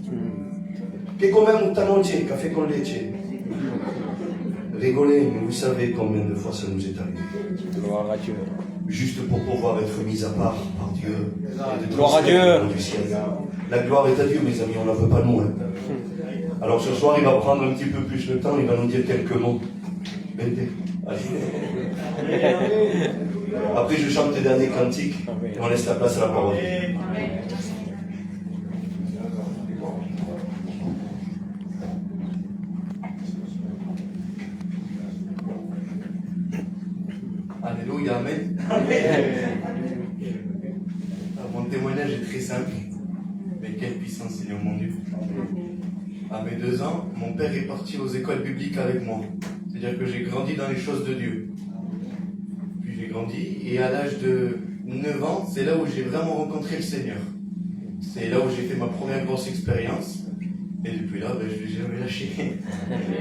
Que comemos esta noche, café con leche. Rigolez, mais vous savez combien de fois ça nous est arrivé. Gloire à Dieu. Juste pour pouvoir être mis à part par Dieu. Et de Gloire à transmettre Dieu. le nom du ciel. La gloire est à Dieu, mes amis, on n'en veut pas nous. Hein. Alors ce soir, il va prendre un petit peu plus le temps, il va nous dire quelques mots. Vente. Allez. Après, je chante les derniers cantiques et on laisse la place à la parole. Alléluia, amen. Mon témoignage est très simple, mais quelle puissance, Seigneur mon Dieu. À mes 2 ans, mon père est parti aux écoles bibliques avec moi. C'est-à-dire que j'ai grandi dans les choses de Dieu. Puis j'ai grandi, et à l'âge de 9 ans, c'est là où j'ai vraiment rencontré le Seigneur. C'est là où j'ai fait ma première grosse expérience. Et depuis là, je ne l'ai jamais lâché.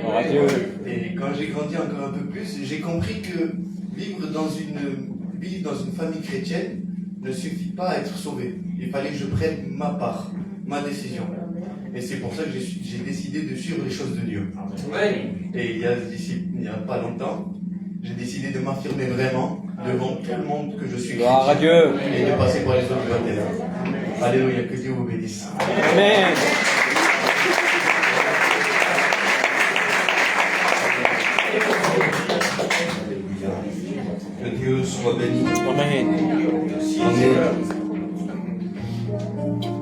Gloire à Dieu. Et quand j'ai grandi encore un peu plus, j'ai compris que vivre dans une famille chrétienne ne suffit pas à être sauvé. Il fallait que je prenne ma part, ma décision. Et c'est pour ça que j'ai décidé de suivre les choses de Dieu. Et il y a pas longtemps, de m'affirmer vraiment devant tout le monde que je suis Gloire à chrétien Dieu. et de passer par les autres baptêmes. Alléluia, que Dieu vous bénisse. Amen. Que Dieu soit béni. Amen. Amen.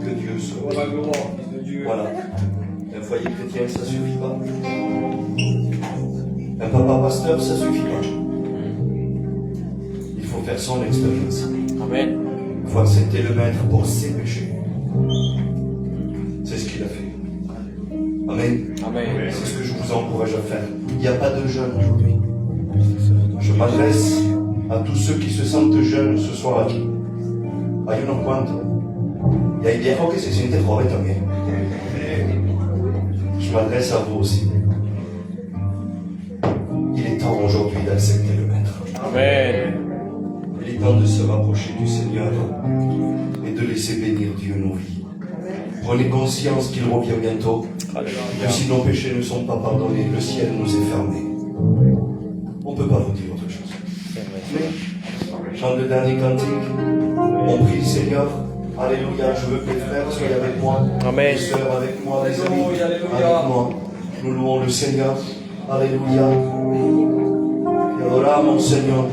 Que Dieu soit béni. Voilà. Un foyer chrétien, ça suffit pas. Un papa pasteur, ça suffit pas. Il faut faire son expérience. Amen. Il faut accepter le maître pour ses péchés. C'est ce qu'il a fait. Amen. Amen. C'est ce que je vous encourage à faire. Il n'y a pas de jeunes aujourd'hui. Je m'adresse à tous ceux qui se sentent jeunes ce soir aquí. Hay unos cuantos. Y hay viejos que se sienten jóvenes también. Je m'adresse à vous aussi. Il est temps aujourd'hui d'accepter le maître. Amen. Il est temps de se rapprocher du Seigneur et de laisser bénir Dieu nos vies. Prenez conscience qu'il revient bientôt. Que si nos péchés ne sont pas pardonnés, le ciel nous est fermé. On ne peut pas vous dire autre chose. Chante le dernier cantique. On prie le Seigneur. Alléluia. Je veux que les frères soient avec moi. Amen. Les sœurs avec moi. Les amis Alléluia, alléluia. avec moi. Nous louons le Seigneur. Alléluia. Te adoramos, Señor.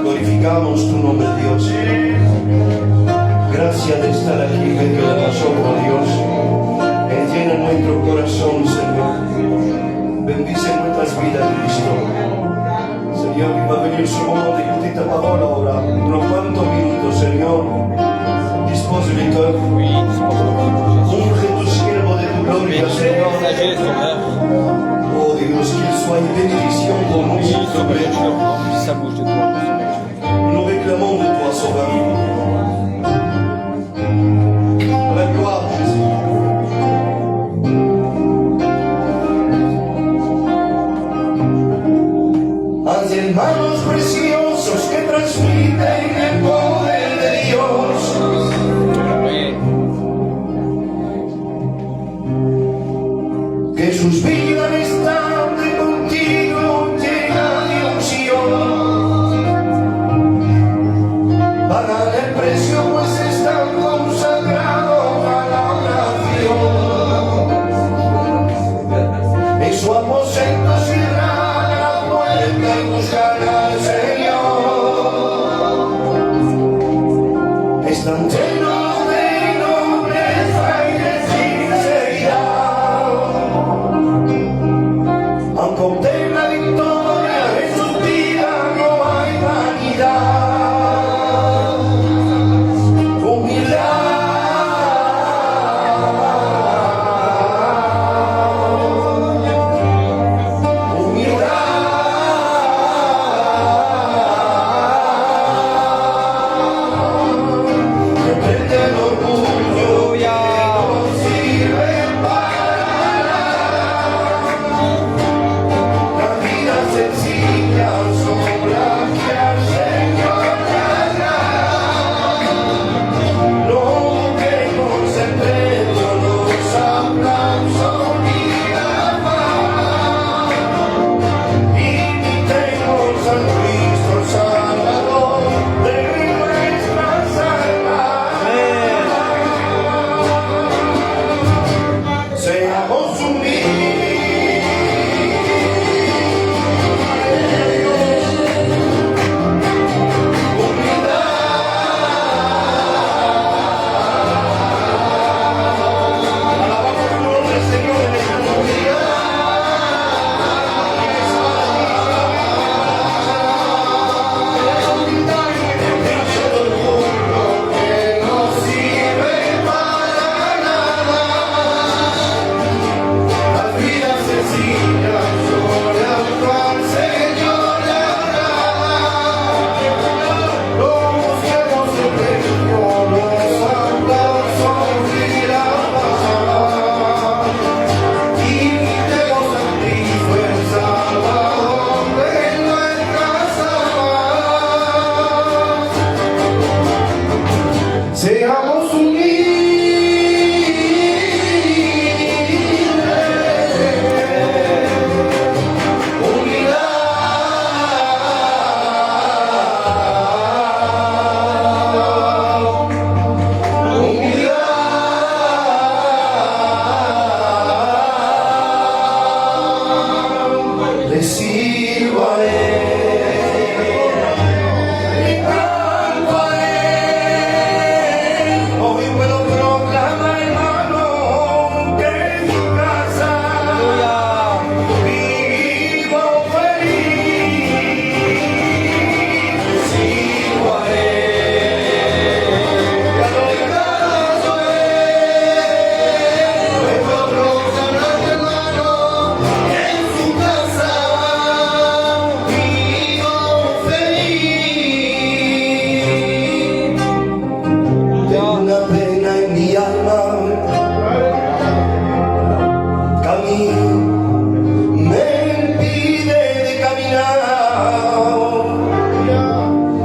Glorificamos tu nombre, Dios. Gracias de estar aquí en medio de nosotros, Dios. Enciende nuestro corazón, Señor. Bendice nuestras vidas, Cristo. Señor, il va venir ce moment d'écouter ta parole ahora. Unos cuantos minutos, Señor. Dispose les cœurs. Oui, dispose-le. Unge tu siervo de tu gloria, Señor. Sagesse, Seigneur. Oh Dios, qu'il soit une bénédiction pour nous, Oui, s'il te Seigneur, plaît. remplis sa bouche de toi. Nous réclamons de toi, Sauveur. La gloire, Jésus. Haz hermanos preciosos que transmiten el poder de Dios. Amen. Que sus vidas están de contigo llenas de unción. Pagan el precio pues están consagrados a la oración. En su aposento cierran la puerta y buscan al Señor. Esta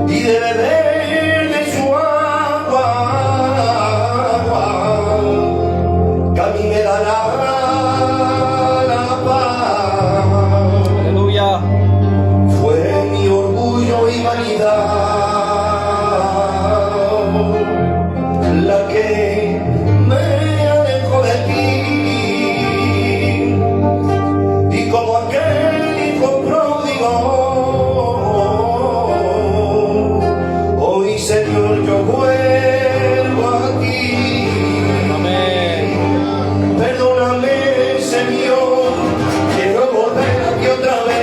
y de beber de su agua, que a mí me dará la paz. Alléluia. Fue mi orgullo y vanidad la que me alejó de ti, y como aquel hijo pródigo, hoy Señor yo vuelvo a ti. Amén. Perdóname, Señor, quiero volver a ti otra vez.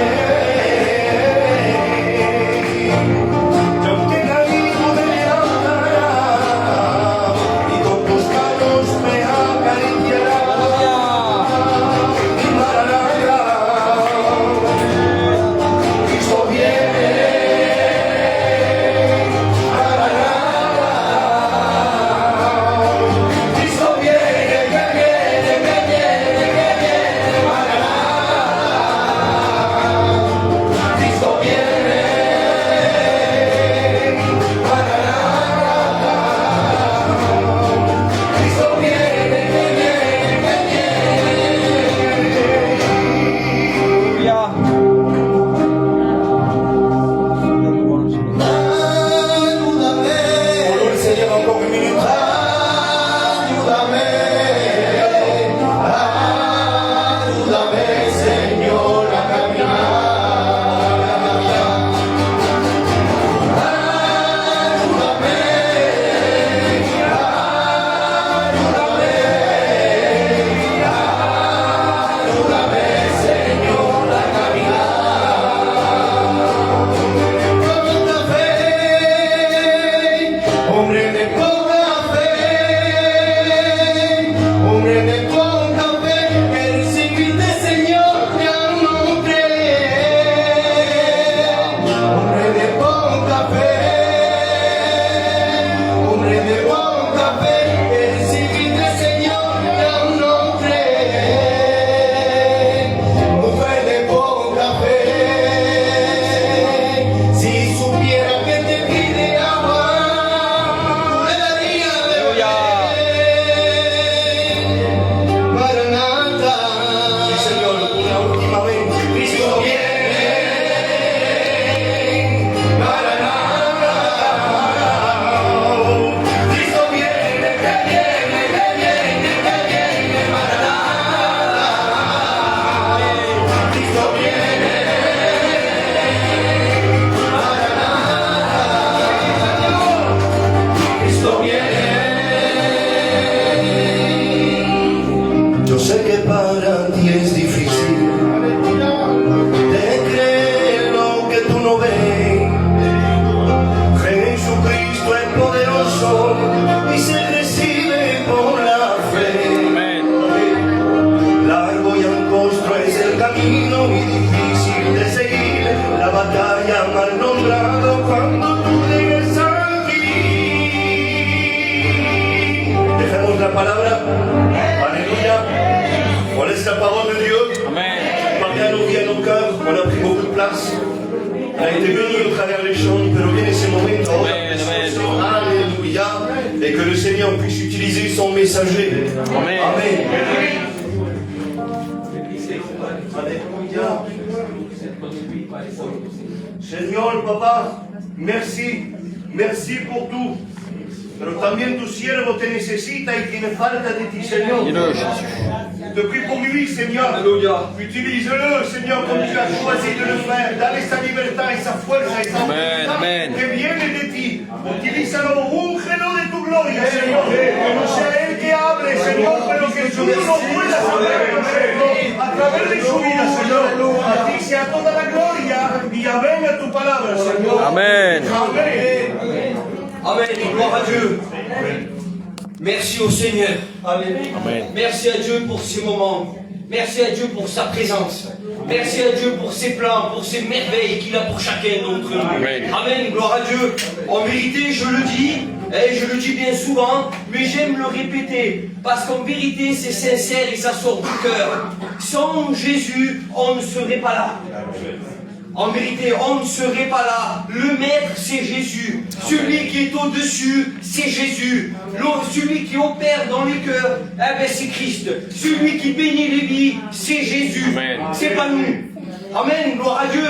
Yo te caí, tú me levantarás, y con tus manos me acariciarás. Y Maranatha, Cristo viene. Maranatha, Cristo viene, que viene, que viene, que viene. Maranatha, Cristo viene. Maranatha, Cristo viene, que viene, que viene. Alléluia. Ayúdame. Por el Señor, encore une minute. Ayúdame. Ayúdame, Señor, a caminar. Ayúdame. Ayúdame, Señor, a caminar. Poca fe, hombre de poca fe, hombre de poca fe, percibirte, Señor, ya no cree. Hombre de poca fe, hombre de poca fe, percibirte, Señor, ya no cree. Mujer de poca fe, si supiera que te pide agua, le daría de beber. Maranatha, sí, Señor, una última vez. Cristo viene. Maranatha, Cristo viene, que viene, que viene, que viene. Maranatha, Cristo viene. Cristo viene. Yo sé que para ti es difícil de creer lo que tú no ves. Jesucristo es poderoso y se recibe por la fe. Largo y angosto es el camino y difícil de seguir. La batalla mal nombrado cuando tú llegues aquí. Dejemos la palabra. Alléluia. Voilà, c'est la parole de Dieu. Amen. Parlez à nos vies, à nos cœurs. On a pris beaucoup de place. On a été bénis au travers des chants. Pero viene ese momento. Amen, amen. Alléluia. Et que le Seigneur puisse utiliser son messager. Amen. Amen. Señor, papá, merci. Merci pour tout. Pero también tu siervo te necesita y tiene falta de ti, Señor. Dis-le, Jésus. Je te prie pour lui, Seigneur. Alléluia. Utilise-le, Seigneur, comme tu as choisi de le faire. Dale sa libertad, esa fuerza, esa Amén, amén. que viene de ti. Utilízalo, úngelo de tu gloria, Señor. Que no sea él que hable, Señor, pero que tú no puedas hablar, Señor. A través de su vida, Señor. A ti sea toda la gloria y ya venga tu palabra, Señor. Amen. Amén. Amen, gloire à Dieu. Merci au Seigneur. Amen. Merci à Dieu pour ces moments. Merci à Dieu pour sa présence. Merci à Dieu pour ses plans, pour ses merveilles qu'il a pour chacun d'entre nous. Amen. Amen, gloire à Dieu. En vérité, je le dis, et je le dis bien souvent, mais j'aime le répéter, parce qu'en vérité, c'est sincère et ça sort du cœur. Sans Jésus, on ne serait pas là. En vérité, on ne serait pas là. Le maître, c'est Jésus. Celui qui est au-dessus, c'est Jésus. Celui qui opère dans les cœurs, eh ben, c'est Christ. Celui qui bénit les vies, c'est Jésus. C'est pas nous. Amen, gloire à Dieu.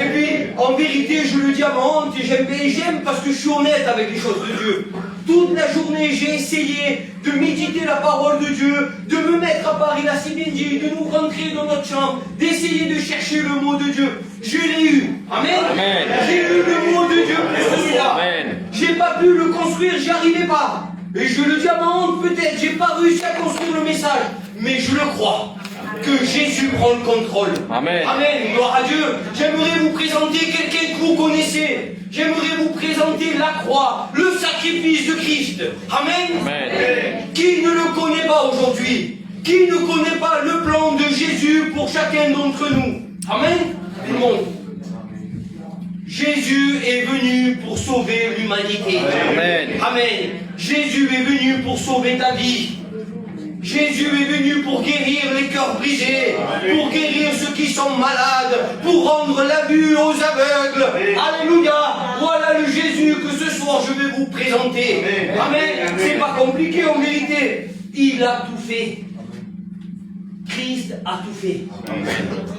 Et puis, en vérité, je le dis à ma honte, et j'aime parce que je suis honnête avec les choses de Dieu. Toute la journée, j'ai essayé de méditer la parole de Dieu, de me mettre à part, il a si bien dit, de nous rentrer dans notre chambre, d'essayer de chercher le mot de Dieu. Je l'ai eu. Amen. Amen. J'ai eu le mot de Dieu pour celui-là. Amen. J'ai pas pu le construire, j'y arrivais pas. Et je le dis à ma honte, peut-être, j'ai pas réussi à construire le message, mais je le crois. Que Jésus prend le contrôle. Amen. Amen. Gloire à Dieu. J'aimerais vous présenter quelqu'un que vous connaissez. J'aimerais vous présenter la croix, le sacrifice de Christ. Amen. Amen. Qui ne le connaît pas aujourd'hui? Qui ne connaît pas le plan de Jésus pour chacun d'entre nous? Amen. Tout le monde. Jésus est venu pour sauver l'humanité. Amen. Amen. Jésus est venu pour sauver ta vie. Jésus est venu pour guérir les cœurs brisés, pour guérir ceux qui sont malades, pour rendre la vue aux aveugles. Alléluia. Voilà le Jésus que ce soir je vais vous présenter. Amen. C'est pas compliqué en vérité. Il a tout fait. Christ a tout fait.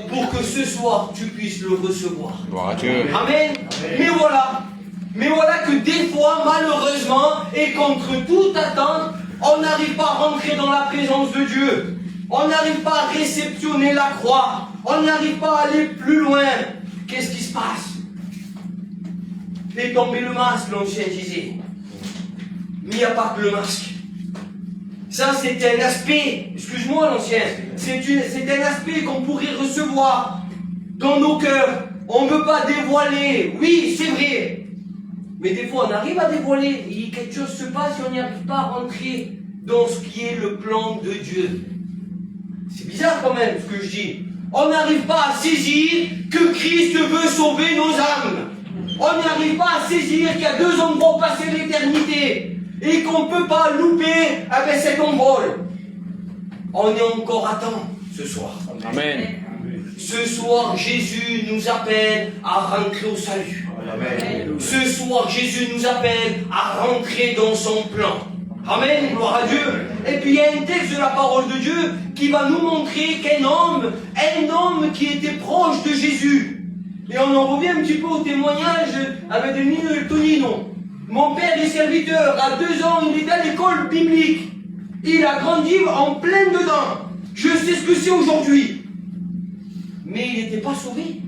Pour que ce soir tu puisses le recevoir. Gloire à Dieu. Amen. Mais voilà que des fois, malheureusement, et contre toute attente, on n'arrive pas à rentrer dans la présence de Dieu. On n'arrive pas à réceptionner la croix. On n'arrive pas à aller plus loin. Qu'est-ce qui se passe? Fais tomber le masque, l'ancien disait. Mais il n'y a pas que le masque. Ça, c'est un aspect, excuse-moi l'ancien, c'est un aspect qu'on pourrait recevoir dans nos cœurs. On ne veut pas dévoiler. Oui, c'est vrai. Mais des fois, on arrive à dévoiler. Quelque chose se passe et on n'y arrive pas à rentrer dans ce qui est le plan de Dieu. C'est bizarre quand même ce que je dis. On n'arrive pas à saisir que Christ veut sauver nos âmes. On n'y arrive pas à saisir qu'il y a deux endroits où passer l'éternité et qu'on ne peut pas louper avec cet envol. On est encore à temps ce soir. Amen. Ce soir, Jésus nous appelle à rentrer au salut. Amen. Ce soir, Jésus nous appelle à rentrer dans son plan. Amen, gloire à Dieu. Et puis il y a un texte de la parole de Dieu qui va nous montrer qu'un homme qui était proche de Jésus. Et on en revient un petit peu au témoignage avec Nino et Tonino. Mon père est serviteur, à 2 ans, il est à l'école biblique. Il a grandi en plein dedans. Je sais ce que c'est aujourd'hui. Mais il n'était pas sauvé.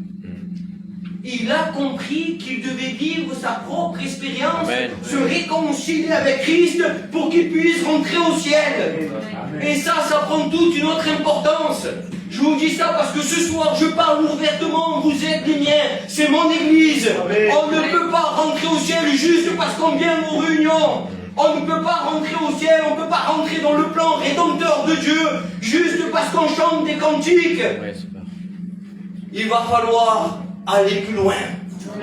Il a compris qu'il devait vivre sa propre expérience, Amen. Se réconcilier avec Christ pour qu'il puisse rentrer au ciel. Amen. Et ça prend toute une autre importance. Je vous dis ça parce que ce soir, je parle ouvertement, vous êtes les miens, c'est mon église. Amen. On ne peut pas rentrer au ciel juste parce qu'on vient aux réunions. On ne peut pas rentrer au ciel, on ne peut pas rentrer dans le plan rédempteur de Dieu juste parce qu'on chante des cantiques. Il va falloir aller plus loin.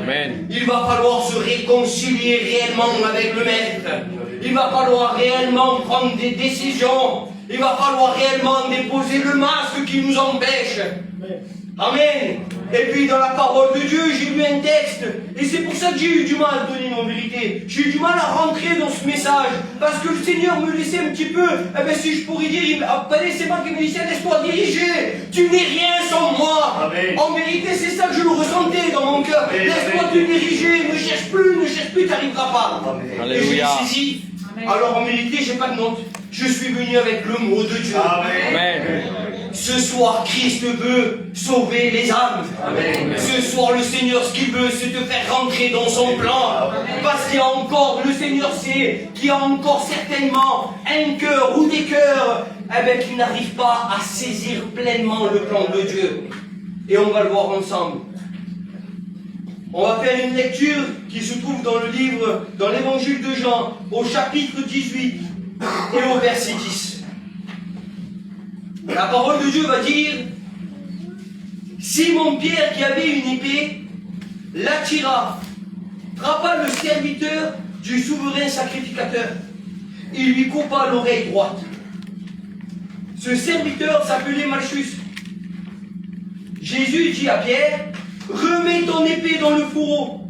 Amen. Il va falloir se réconcilier réellement avec le Maître. Il va falloir réellement prendre des décisions. Il va falloir réellement déposer le masque qui nous empêche. Amen. Et puis dans la parole de Dieu, j'ai lu un texte. Et c'est pour ça que j'ai eu du mal, Tony, en vérité. J'ai eu du mal à rentrer dans ce message. Parce que le Seigneur me laissait un petit peu, si je pourrais dire, c'est moi qui me disais, laisse-toi diriger. Tu n'es rien sans moi. Amen. En vérité, c'est ça que je le ressentais dans mon cœur. Laisse-toi te diriger, ne cherche plus, tu n'arriveras pas. Amen. Alléluia. Et je l'ai saisi. Alors en vérité, j'ai pas de note. Je suis venu avec le mot de Dieu. Amen. Ce soir, Christ veut sauver les âmes. Amen. Ce soir, le Seigneur, ce qu'il veut, c'est te faire rentrer dans son plan. Parce qu'il y a encore, le Seigneur sait qu'il y a encore certainement un cœur ou des cœurs qui n'arrivent pas à saisir pleinement le plan de Dieu. Et on va le voir ensemble. On va faire une lecture qui se trouve dans le livre, dans l'évangile de Jean, au chapitre 18 et au verset 10. La parole de Dieu va dire: Simon-Pierre, qui avait une épée, l'attira, frappa le serviteur du souverain sacrificateur. Il lui coupa l'oreille droite. Ce serviteur s'appelait Malchus. Jésus dit à Pierre: remets ton épée dans le fourreau.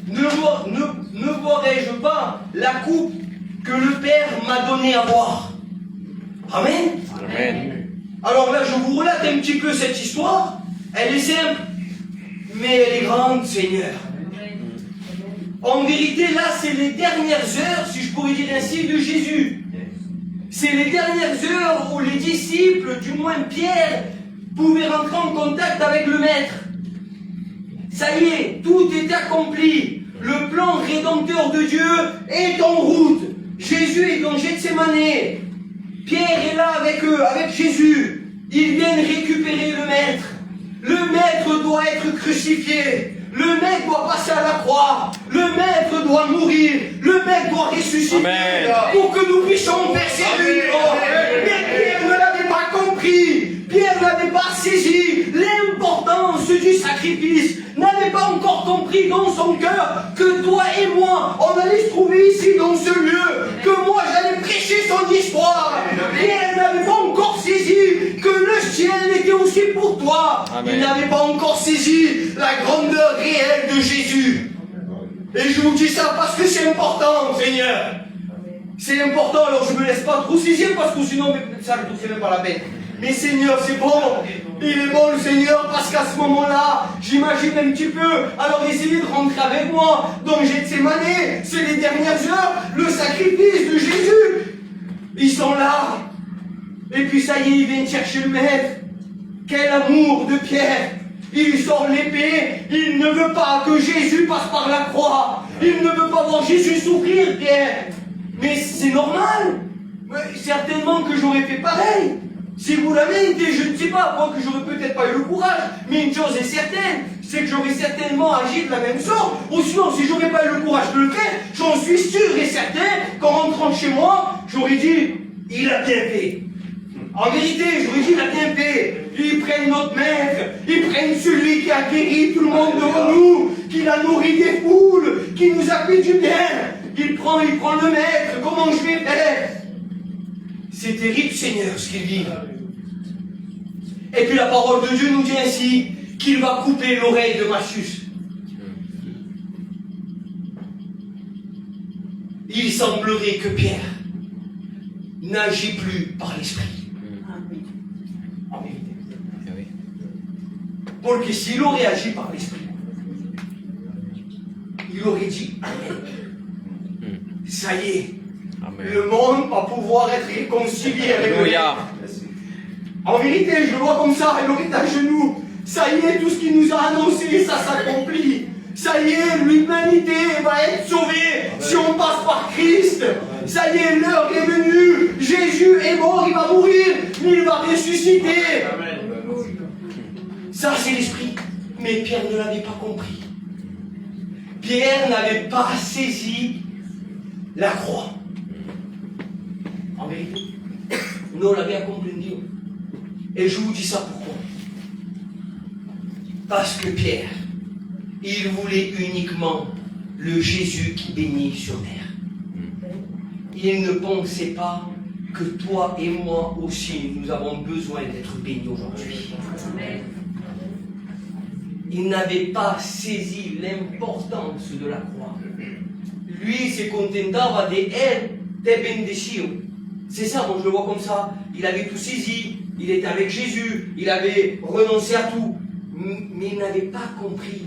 Ne boirai-je pas la coupe que le Père m'a donnée à boire? Amen. Amen. Alors là, je vous relate un petit peu cette histoire. Elle est simple, mais elle est grande, Seigneur. En vérité, là, c'est les dernières heures, si je pourrais dire ainsi, de Jésus. C'est les dernières heures où les disciples, du moins Pierre, pouvaient rentrer en contact avec le Maître. Ça y est, tout est accompli. Le plan rédempteur de Dieu est en route. Jésus est dans Gethsémane. Pierre est là avec eux, avec Jésus. Ils viennent récupérer le Maître. Le Maître doit être crucifié. Le Maître doit passer à la croix. Le Maître doit mourir. Le Maître doit ressusciter. Amen. Pour que nous puissions persévérer. Mais Pierre ne l'avait pas compris. Pierre n'avait pas saisi l'importance du sacrifice. N'avait pas encore compris dans son cœur que toi et moi, on allait se trouver ici dans ce lieu. Que moi j'allais prêcher son histoire. Pierre n'avait pas encore saisi que le ciel était aussi pour toi. Amen. Il n'avait pas encore saisi la grandeur réelle de Jésus. Et je vous dis ça parce que c'est important, Seigneur. C'est important, alors je me laisse pas trop saisir parce que sinon ça ne fait même pas la peine. Mais Seigneur, c'est bon. Il est bon le Seigneur parce qu'à ce moment-là, j'imagine un petit peu, alors essayez de rentrer avec moi dans Gethsémane, c'est les dernières heures, le sacrifice de Jésus. Ils sont là. Et puis ça y est, ils viennent chercher le Maître. Quel amour de Pierre. Il sort l'épée, il ne veut pas que Jésus passe par la croix. Il ne veut pas voir Jésus souffrir, Pierre. Mais c'est normal. Certainement que j'aurais fait pareil. Si vous l'avez été, je ne sais pas, moi que j'aurais peut-être pas eu le courage, mais une chose est certaine, c'est que j'aurais certainement agi de la même sorte. Ou sinon, si j'aurais pas eu le courage de le faire, j'en suis sûr et certain qu'en rentrant chez moi, j'aurais dit, il a bien fait. En vérité, j'aurais dit, il a bien fait. Ils prennent notre Maître, ils prennent celui qui a guéri tout le monde devant nous, qui a nourri des foules, qui nous a fait du bien. Il prend le Maître, comment je vais faire? C'est terrible, Seigneur, ce qu'il dit. Et puis la parole de Dieu nous dit ainsi qu'il va couper l'oreille de Malchus. Il semblerait que Pierre n'agit plus par l'esprit. En vérité. Pour que s'il aurait agi par l'esprit, il aurait dit Amen. Ça y est. Amen. Le monde va pouvoir être réconcilié avec le Alléluia. En vérité, je le vois comme ça, il aurait à genoux. Ça y est, tout ce qu'il nous a annoncé, ça s'accomplit. Ça y est, l'humanité va être sauvée si on passe par Christ. Ça y est, l'heure est venue. Jésus est mort, il va mourir, mais il va ressusciter. Ça, c'est l'esprit. Mais Pierre ne l'avait pas compris. Pierre n'avait pas saisi la croix. En vérité, nous l'avons compris. Et je vous dis ça pourquoi? Parce que Pierre, il voulait uniquement le Jésus qui bénit sur terre. Il ne pensait pas que toi et moi aussi, nous avons besoin d'être bénis aujourd'hui. Il n'avait pas saisi l'importance de la croix. Lui, se contentava de él te bendición. C'est ça, moi je le vois comme ça. Il avait tout saisi, il était avec Jésus, il avait renoncé à tout. Mais il n'avait pas compris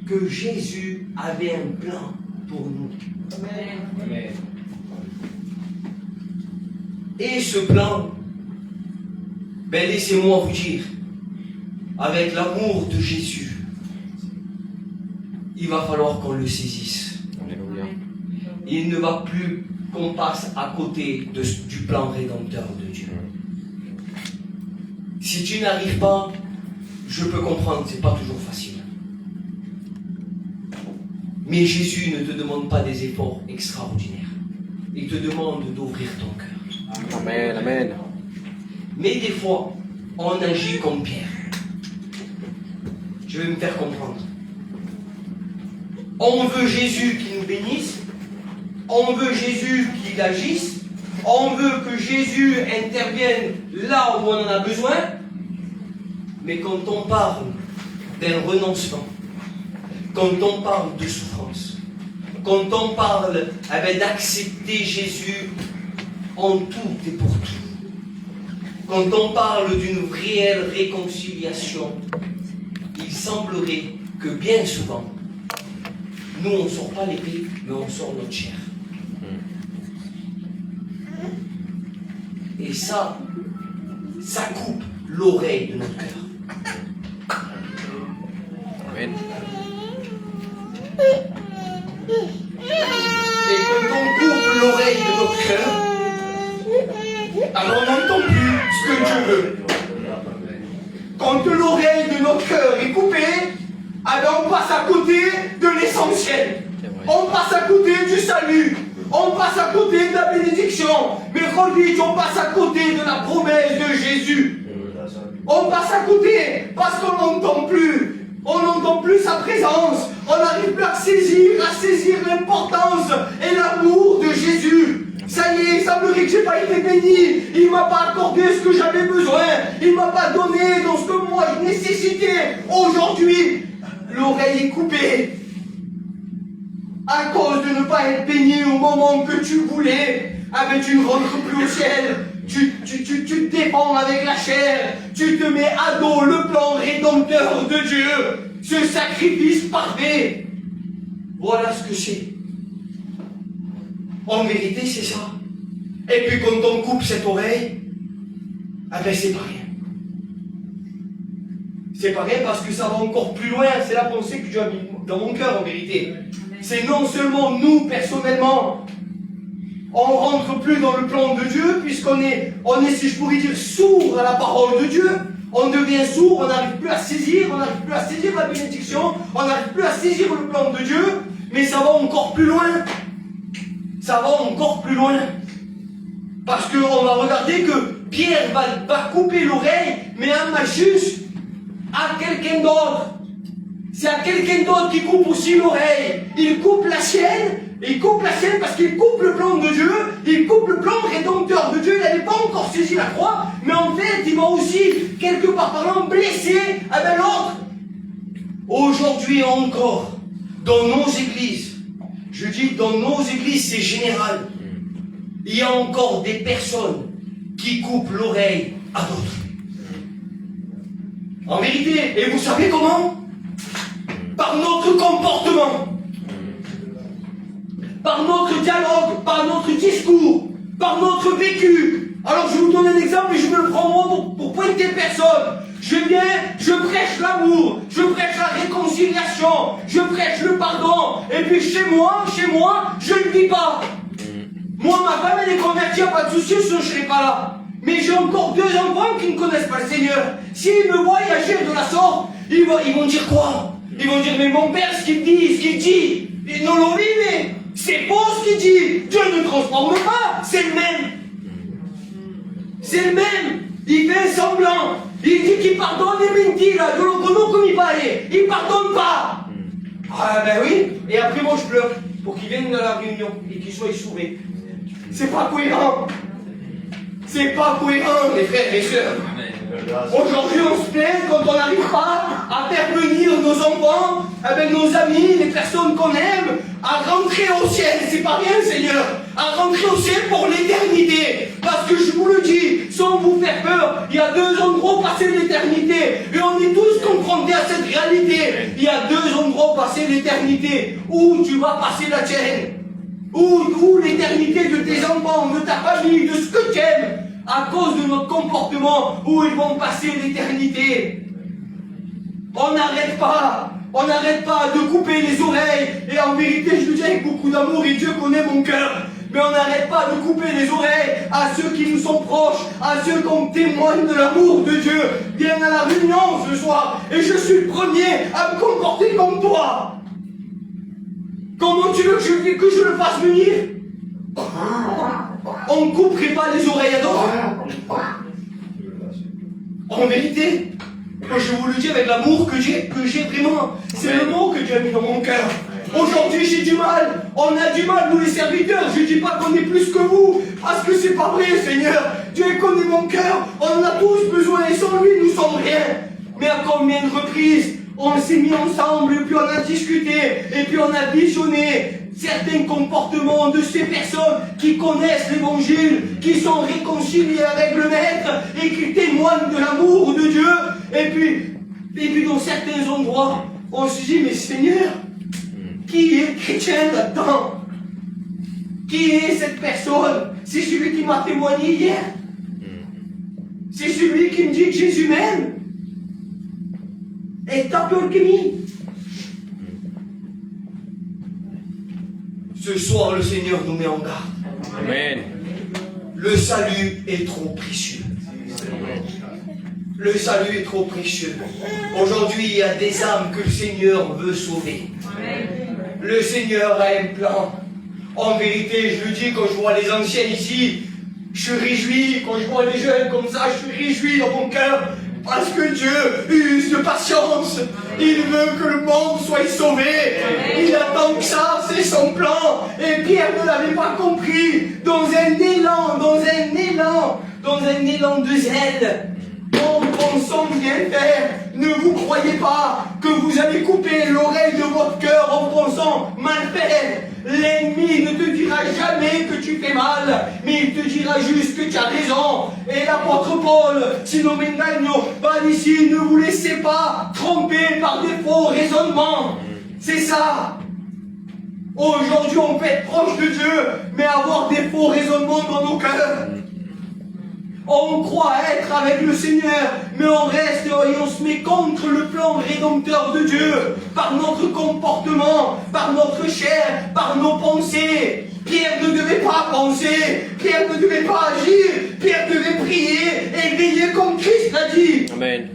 que Jésus avait un plan pour nous. Amen. Et ce plan, ben laissez-moi vous dire, avec l'amour de Jésus, il va falloir qu'on le saisisse. Alléluia. Il ne va plus qu'on passe à côté du plan rédempteur de Dieu. Si tu n'arrives pas, je peux comprendre, c'est pas toujours facile. Mais Jésus ne te demande pas des efforts extraordinaires. Il te demande d'ouvrir ton cœur. Amen, amen. Mais des fois, on agit comme Pierre. Je vais me faire comprendre. On veut Jésus qui nous bénisse. On veut Jésus qui agisse. On veut que Jésus intervienne là où on en a besoin. Mais quand on parle d'un renoncement, quand on parle de souffrance, quand on parle d'accepter Jésus en tout et pour tout, quand on parle d'une réelle réconciliation, il semblerait que bien souvent, nous on ne sort pas l'épée, mais on sort notre chair. Et ça coupe l'oreille de notre cœur. Amen. Et quand on coupe l'oreille de notre cœur, alors on n'entend plus ce que Dieu veut. Quand l'oreille de notre cœur est coupée, alors on passe à côté de l'essentiel. On passe à côté du salut. On passe à côté de la bénédiction. Mais Rolvich, on passe à côté de la promesse de Jésus. On passe à côté parce qu'on n'entend plus. On n'entend plus sa présence. On n'arrive plus à saisir l'importance et l'amour de Jésus. Ça y est, il semblerait que j'ai pas été béni. Il m'a pas accordé ce que j'avais besoin. Il m'a pas donné dans ce que moi je nécessitais. Aujourd'hui, l'oreille est coupée. À cause de ne pas être béni au moment que tu voulais, tu ne rentres plus au ciel. Tu te défends avec la chair. Tu te mets à dos le plan rédempteur de Dieu. Ce sacrifice parfait. Voilà ce que c'est. En vérité, c'est ça. Et puis quand on coupe cette oreille, c'est pas rien. C'est pas rien parce que ça va encore plus loin. C'est la pensée que Dieu a mis dans mon cœur en vérité. C'est non seulement nous, personnellement, on ne rentre plus dans le plan de Dieu, puisqu'on est, si je pourrais dire, sourd à la parole de Dieu. On devient sourd, on n'arrive plus à saisir, la bénédiction, on n'arrive plus à saisir le plan de Dieu, mais ça va encore plus loin. Ça va encore plus loin. Parce qu'on va regarder que Pierre va couper l'oreille, mais un Malchus à quelqu'un d'autre. C'est à quelqu'un d'autre qui coupe aussi l'oreille. Il coupe la sienne parce qu'il coupe le plan de Dieu, il coupe le plan rédempteur de Dieu. Il n'avait pas encore saisi la croix, mais en fait, il va aussi, quelque part parlant, blesser l'autre. Aujourd'hui encore, dans nos églises, je dis dans nos églises, c'est général, il y a encore des personnes qui coupent l'oreille à d'autres. En vérité, et vous savez comment? Par notre comportement, par notre dialogue, par notre discours, par notre vécu. Alors je vous donne un exemple et je me le prends moi pour pointer personne. Je viens, je prêche l'amour, je prêche la réconciliation, je prêche le pardon. Et puis chez moi, je ne vis pas. Moi, ma femme, elle est convertie, pas de souci, sinon je ne serai pas là. Mais j'ai encore 2 enfants qui ne connaissent pas le Seigneur. S'ils me voient agir de la sorte, ils vont dire quoi? Ils vont dire, mais mon père, ce qu'il dit, non lo vive, c'est faux ce qu'il dit. Dieu ne transforme pas, c'est le même. C'est le même. Il fait semblant. Il dit qu'il pardonne les mentiras, je le connais comme il paraît. Il pardonne pas. Ah ben oui. Et après moi je pleure pour qu'il vienne à la réunion et qu'il soit sauvés. C'est pas cohérent. C'est pas cohérent, les frères et sœurs. Aujourd'hui, on se plaint quand on n'arrive pas à faire venir nos enfants, avec nos amis, les personnes qu'on aime, à rentrer au ciel. C'est pas rien, Seigneur. À rentrer au ciel pour l'éternité. Parce que je vous le dis, sans vous faire peur, il y a 2 endroits où passer l'éternité. Et on est tous confrontés à cette réalité. Il y a 2 endroits où passer l'éternité. Où tu vas passer la tienne. Où l'éternité de tes enfants, de ta famille, de ce que tu aimes. À cause de notre comportement, où ils vont passer l'éternité. On n'arrête pas de couper les oreilles. Et en vérité, je le dis avec beaucoup d'amour, et Dieu connaît mon cœur. Mais on n'arrête pas de couper les oreilles à ceux qui nous sont proches, à ceux qu'on témoigne de l'amour de Dieu. Viens à la réunion ce soir, et je suis le premier à me comporter comme toi. Comment tu veux que je le fasse venir? On ne couperait pas les oreilles à d'autres. En vérité, je vous le dis avec l'amour que j'ai vraiment. C'est le mot que Dieu a mis dans mon cœur. Aujourd'hui, j'ai du mal. On a du mal, nous les serviteurs. Je ne dis pas qu'on est plus que vous, parce que c'est pas vrai, Seigneur. Dieu connaît mon cœur. On en a tous besoin, et sans lui, nous sommes rien. Mais à combien de reprises on s'est mis ensemble, et puis on a discuté, et puis on a visionné certains comportements de ces personnes qui connaissent l'évangile, qui sont réconciliées avec le Maître, et qui témoignent de l'amour de Dieu. Et puis dans certains endroits, on se dit, mais Seigneur, qui est chrétien là-dedans? Qui est cette personne? C'est celui qui m'a témoigné hier. C'est celui qui me dit que Jésus m'aime. Et t'as peur que moi. Ce soir, le Seigneur nous met en garde. Amen. Le salut est trop précieux. Le salut est trop précieux. Aujourd'hui, il y a des âmes que le Seigneur veut sauver. Le Seigneur a un plan. En vérité, je le dis quand je vois les anciens ici, je suis réjoui. Quand je vois les jeunes comme ça, je suis réjoui dans mon cœur. Parce que Dieu use de patience. Il veut que le monde soit sauvé. Il attend que ça, c'est son plan. Et Pierre ne l'avait pas compris. Dans un élan de zèle, en pensant bien faire, ne vous croyez pas que vous allez couper l'oreille de votre cœur en pensant mal faire. L'ennemi ne te dira jamais que tu fais mal, mais il te dira juste que tu as raison. Et l'apôtre Paul, si nous m'engagnons, va ici, ne vous laissez pas tromper par des faux raisonnements. C'est ça. Aujourd'hui, on peut être proche de Dieu, mais avoir des faux raisonnements dans nos cœurs. On croit être avec le Seigneur, mais on reste et on se met contre le plan rédempteur de Dieu, par notre comportement, par notre chair, par nos pensées. Pierre ne devait pas penser, Pierre ne devait pas agir, Pierre devait prier et veiller comme Christ l'a dit. Amen.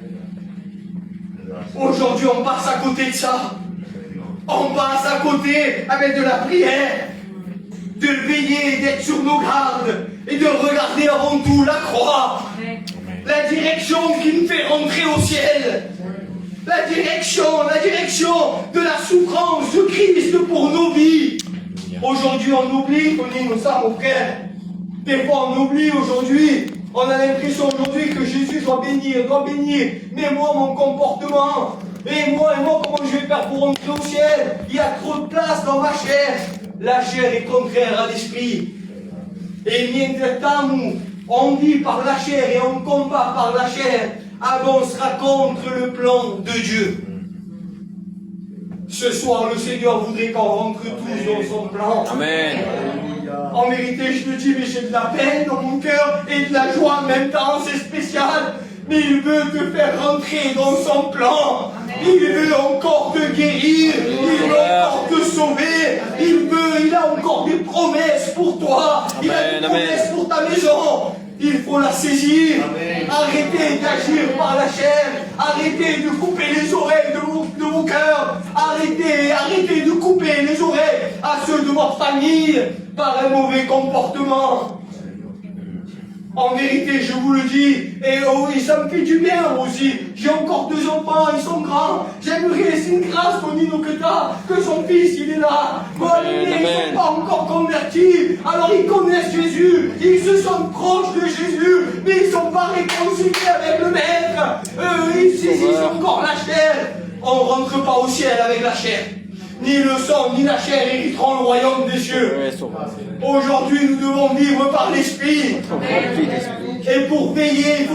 Aujourd'hui, on passe à côté de ça. On passe à côté avec de la prière, de veiller, d'être sur nos gardes et de regarder avant tout la croix, la direction qui nous fait rentrer au ciel, la direction de la souffrance de Christ pour nos vies. Aujourd'hui, on oublie, Tony, nous ça, mon frère. Des fois, on oublie aujourd'hui. On a l'impression aujourd'hui que Jésus doit bénir. Mais moi, mon comportement, et moi, comment je vais faire pour rentrer au ciel? Il y a trop de place dans ma chair. La chair est contraire à l'esprit. Et mientras on vit par la chair et on combat par la chair, alors on sera contre le plan de Dieu. Ce soir, le Seigneur voudrait qu'on rentre tous dans son plan. Amen. En vérité, je te dis, mais j'ai de la peine dans mon cœur et de la joie en même temps, c'est spécial. Mais il veut te faire rentrer dans son plan. Il veut encore te guérir. Il veut encore te sauver. Il a encore des promesses pour toi. Il a des promesses pour ta maison. Il faut la saisir. Arrêtez d'agir par la chair. Arrêtez de couper les oreilles de vos cœurs. Arrêtez de couper les oreilles à ceux de votre famille par un mauvais comportement. En vérité, je vous le dis, et oh oui, ça me fait du bien moi aussi. J'ai encore 2 enfants, ils sont grands. J'aimerais laisser une grâce pour Nino Keta, que son fils, il est là. Bon, ils ne sont pas encore convertis, alors ils connaissent Jésus, ils se sentent proches de Jésus, mais ils ne sont pas réconciliés avec le Maître. Ils saisissent encore la chair. On ne rentre pas au ciel avec la chair. Ni le sang, ni la chair hériteront le royaume des cieux. Aujourd'hui, nous devons vivre par l'Esprit. Et pour veiller,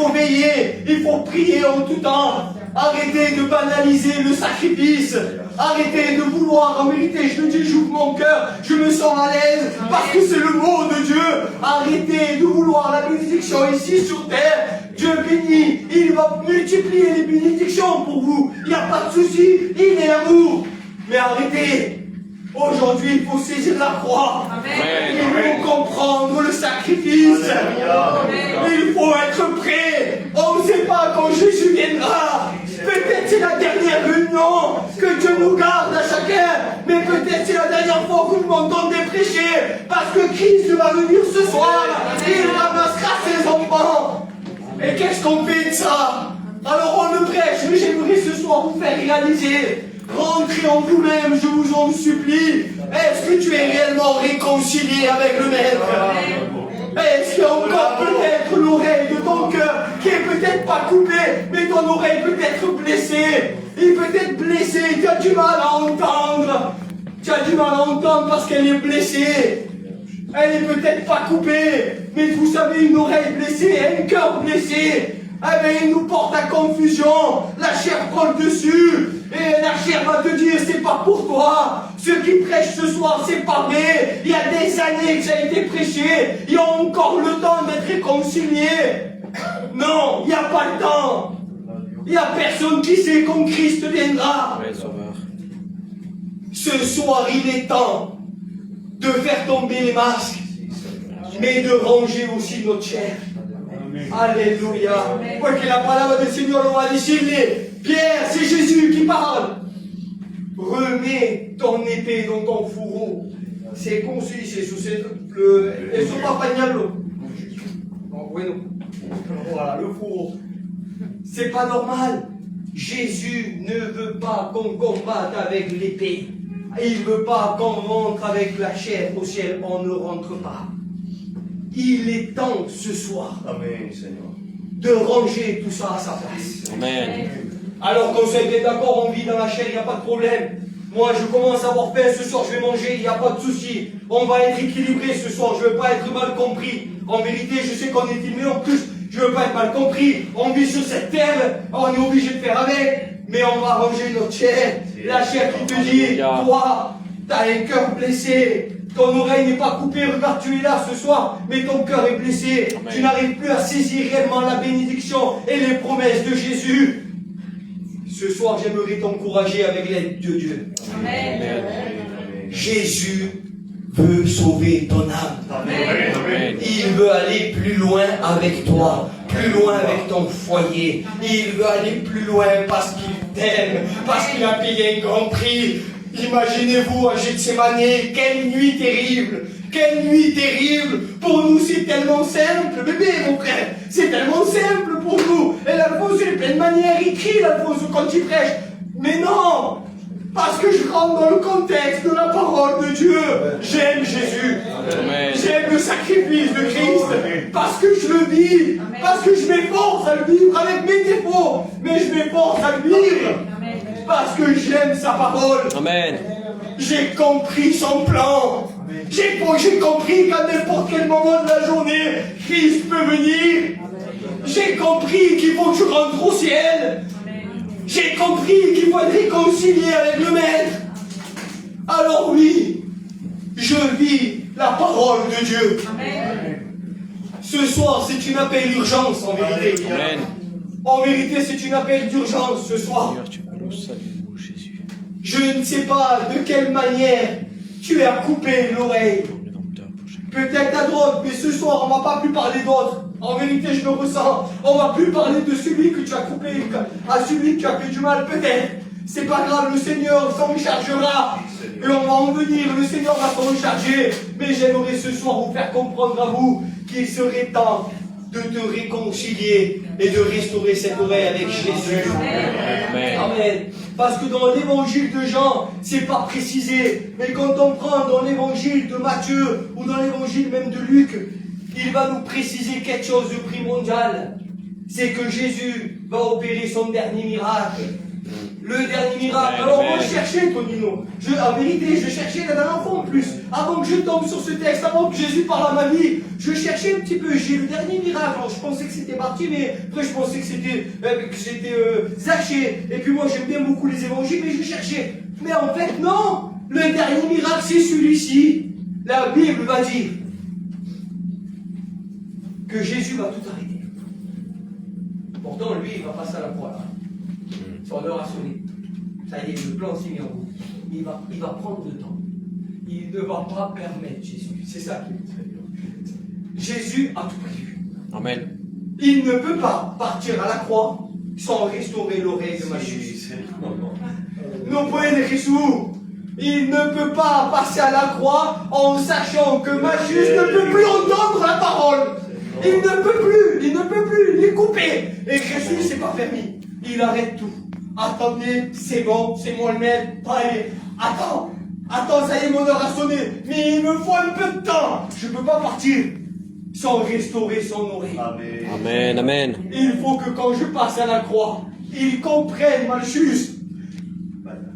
il faut prier en tout temps. Arrêtez de banaliser le sacrifice. Arrêtez de vouloir, en vérité, je le dis, j'ouvre mon cœur, je me sens à l'aise, parce que c'est le mot de Dieu. Arrêtez de vouloir la bénédiction ici sur terre. Dieu bénit, il va multiplier les bénédictions pour vous. Il n'y a pas de souci, il est l'amour. Mais arrêtez. Aujourd'hui, il faut saisir la croix. Amen. Il faut comprendre le sacrifice. Amen. Il faut être prêt. On ne sait pas quand Jésus viendra. Peut-être c'est la dernière réunion. Que Dieu nous garde à chacun. Mais peut-être c'est la dernière fois que vous m'entendez prêcher. Parce que Christ va venir ce soir. Et il ramassera ses enfants. Et qu'est-ce qu'on fait de ça? Alors on le prêche. Mais j'aimerais ce soir vous faire réaliser. Rentrez en vous-même, je vous en supplie. Est-ce que tu es réellement réconcilié avec le Maître? Est-ce qu'il y a encore peut-être l'oreille de ton cœur qui est peut-être pas coupée, mais ton oreille peut être blessée. Il peut être blessé, tu as du mal à entendre. Tu as du mal à entendre parce qu'elle est blessée. Elle est peut-être pas coupée, mais vous savez, une oreille blessée, un cœur blessé, eh bien, il nous porte à confusion. La chair prend le dessus. Et la chair va te dire, c'est pas pour toi. Ceux qui prêchent ce soir, c'est pas vrai. Il y a des années que ça a été prêché. Il y a encore le temps d'être réconcilié. Non, il n'y a pas le temps. Il n'y a personne qui sait quand Christ viendra. Ce soir, il est temps de faire tomber les masques, mais de ranger aussi notre chair. Alléluia. Porque la palabra del Señor lo va a decirle, Pierre, c'est Jésus qui parle. Remets ton épée dans ton fourreau. C'est como se dice eso, eso para apañarlo. Bueno, voilà, le fourreau. C'est pas normal. Jésus ne veut pas qu'on combatte avec l'épée. Il veut pas qu'on rentre avec la chair au ciel. On ne rentre pas. Il est temps ce soir Amen, Seigneur. de ranger tout ça à sa place. Amen. Alors qu'on s'est d'accord, on vit dans la chair, il n'y a pas de problème. Moi, je commence à avoir faim ce soir, je vais manger, il n'y a pas de souci. On va être équilibré ce soir, je ne veux pas être mal compris. En vérité, je sais qu'on est filmé en plus, je ne veux pas être mal compris. On vit sur cette terre, on est obligé de faire avec, mais on va ranger notre chair. La chair qui te dit, toi, tu as un cœur blessé. Ton oreille n'est pas coupée, regarde, tu es là ce soir, mais ton cœur est blessé. Amen. Tu n'arrives plus à saisir réellement la bénédiction et les promesses de Jésus. Ce soir, j'aimerais t'encourager avec l'aide de Dieu. Amen. Jésus veut sauver ton âme. Amen. Il veut aller plus loin avec toi, plus loin avec ton foyer. Il veut aller plus loin parce qu'il t'aime, parce qu'il a payé un grand prix. Imaginez-vous à Gethsemane, quelle nuit terrible! Quelle nuit terrible! Pour nous, c'est tellement simple, bébé, mon frère! C'est tellement simple pour nous! Et l'Alphonse, il est plein de manières, il crie l'Alphonse quand il prêche! Mais non! Parce que je rentre dans le contexte de la parole de Dieu! J'aime Jésus! Amen. J'aime le sacrifice de Christ! Parce que je le vis! Amen. Parce que je m'efforce à le vivre avec mes défauts! Mais je m'efforce à le vivre! Amen. Parce que j'aime sa parole. Amen. J'ai compris son plan. J'ai compris qu'à n'importe quel moment de la journée, Christ peut venir. J'ai compris qu'il faut que je rentre au ciel. J'ai compris qu'il faut être réconcilié avec le Maître. Alors oui, je vis la parole de Dieu. Amen. Ce soir, c'est une appel d'urgence en vérité. Amen. En vérité, c'est une appel d'urgence ce soir. Je ne sais pas de quelle manière tu as coupé l'oreille. Peut-être à d'autres, mais ce soir, on ne va pas plus parler d'autres. En vérité, je le ressens. On ne va plus parler de celui que tu as coupé, à celui que tu as fait du mal, peut-être. C'est pas grave, le Seigneur s'en chargera. Et on va en venir, le Seigneur va s'en charger. Mais j'aimerais ce soir vous faire comprendre à vous qu'il serait temps de te réconcilier et de restaurer cette oreille avec Jésus. Amen. Amen. Parce que dans l'évangile de Jean, c'est pas précisé, mais quand on prend dans l'évangile de Matthieu ou dans l'évangile même de Luc, il va nous préciser quelque chose de primordial. C'est que Jésus va opérer son dernier miracle. Le dernier miracle. Alors moi je cherchais, Tonino. En vérité, je cherchais la dernière fois en plus. Avant que je tombe sur ce texte, avant que Jésus parle à ma vie, je cherchais un petit peu. J'ai le dernier miracle. Alors je pensais que c'était Marty, mais après je pensais que c'était Zachée. Et puis moi j'aime bien beaucoup les évangiles, mais je cherchais. Mais en fait non. Le dernier miracle c'est celui-ci. La Bible va dire que Jésus va tout arrêter. Pourtant lui il va passer à la croix là. Son heure a sonné. Ça y est, le plan s'est mis en route. Il va prendre le temps. Il ne va pas permettre Jésus. C'est ça qui est très dur. Jésus a tout prévu. Amen. Il ne peut pas partir à la croix sans restaurer l'oreille de Matthieu. Non puede Jésus. Il ne peut pas passer à la croix en sachant que Matthieu ne peut plus entendre la parole. Il ne peut plus, il est coupé. Et Jésus, c'est pas permis. Il arrête tout. Attendez, c'est bon, c'est moi le maître. Attends, ça y est, mon heure a sonné. Mais il me faut un peu de temps. Je ne peux pas partir sans restaurer son oreille. Amen, amen. Il faut que quand je passe à la croix, il comprenne, Malchus,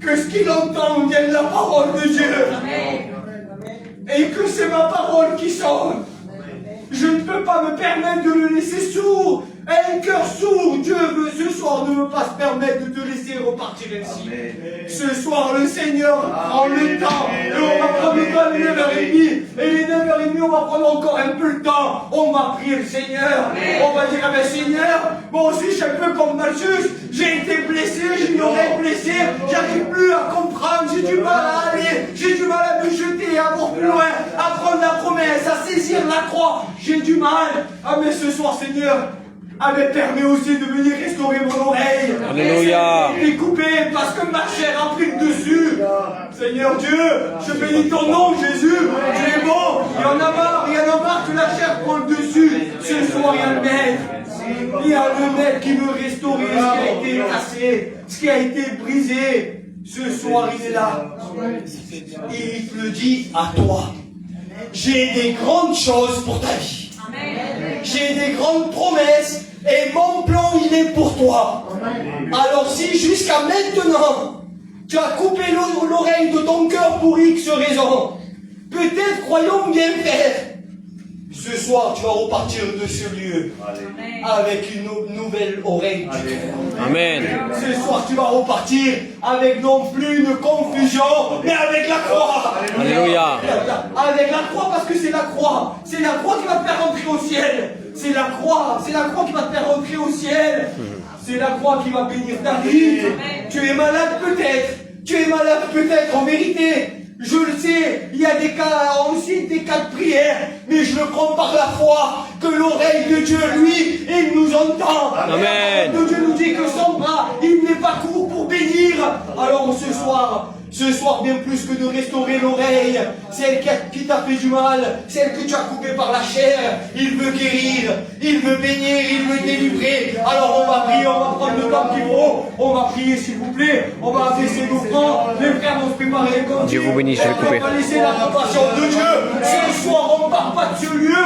que ce qu'il entend vient de la parole de Dieu. Et que c'est ma parole qui sonne. Je ne peux pas me permettre de le laisser sourd. Un cœur sourd, Dieu veut ce soir ne veut pas se permettre de te laisser repartir ainsi. Ce soir, le Seigneur prend le temps. Et on va prendre le temps les 9h30. Et les 9h30, on va prendre encore un peu le temps. On va prier le Seigneur. On va dire, ah ben Seigneur, moi aussi je suis un peu comme Malchus. J'ai été blessé, j'ai une oreille blessée. J'arrive plus à comprendre. J'ai du mal à aller. J'ai du mal à me jeter, à voir plus loin. À prendre la promesse, à saisir la croix. J'ai du mal. Ah mais ce soir, Seigneur, mais permet aussi de venir restaurer mon oreille. Alléluia. Elle est coupée parce que ma chair a pris le dessus. Seigneur Dieu, je bénis ton nom, Jésus. Tu es bon. Il y en a marre que la chair prend le dessus. Ce soir, il y a le maître. Il y a le maître qui veut restaurer ce qui a été cassé, ce qui a été brisé. Ce soir, il est là. Et il te le dit à toi. J'ai des grandes choses pour ta vie. J'ai des grandes promesses et mon plan il est pour toi. Alors si jusqu'à maintenant tu as coupé l'oreille de ton cœur pour X raison, peut-être croyons bien faire. Ce soir tu vas repartir de ce lieu avec une nouvelle oreille du cœur. Amen. Ce soir tu vas repartir avec non plus une confusion, mais avec la croix. Alléluia. Avec la croix, parce que c'est la croix. C'est la croix qui va te faire rentrer au ciel. C'est la croix qui va te faire rentrer au ciel. C'est la croix qui va bénir ta vie. Tu es malade peut-être en vérité. Je le sais, il y a des cas, aussi des cas de prière, mais je le prends par la foi, que l'oreille de Dieu, lui, il nous entend. Amen. Et Dieu nous dit que son bras, il n'est pas court pour bénir. Alors ce soir, bien plus que de restaurer l'oreille, celle qui t'a fait du mal, celle que tu as coupée par la chair, il veut guérir, il veut bénir, il veut délivrer. Alors on va prier, on va prendre le temps qu'il faut, on va prier s'il vous plaît, on va abaisser nos francs, les frères vont se préparer comme Dieu vous bénisse, je vais couper. On va laisser la compassion de Dieu. Ce soir, on ne part pas de ce lieu.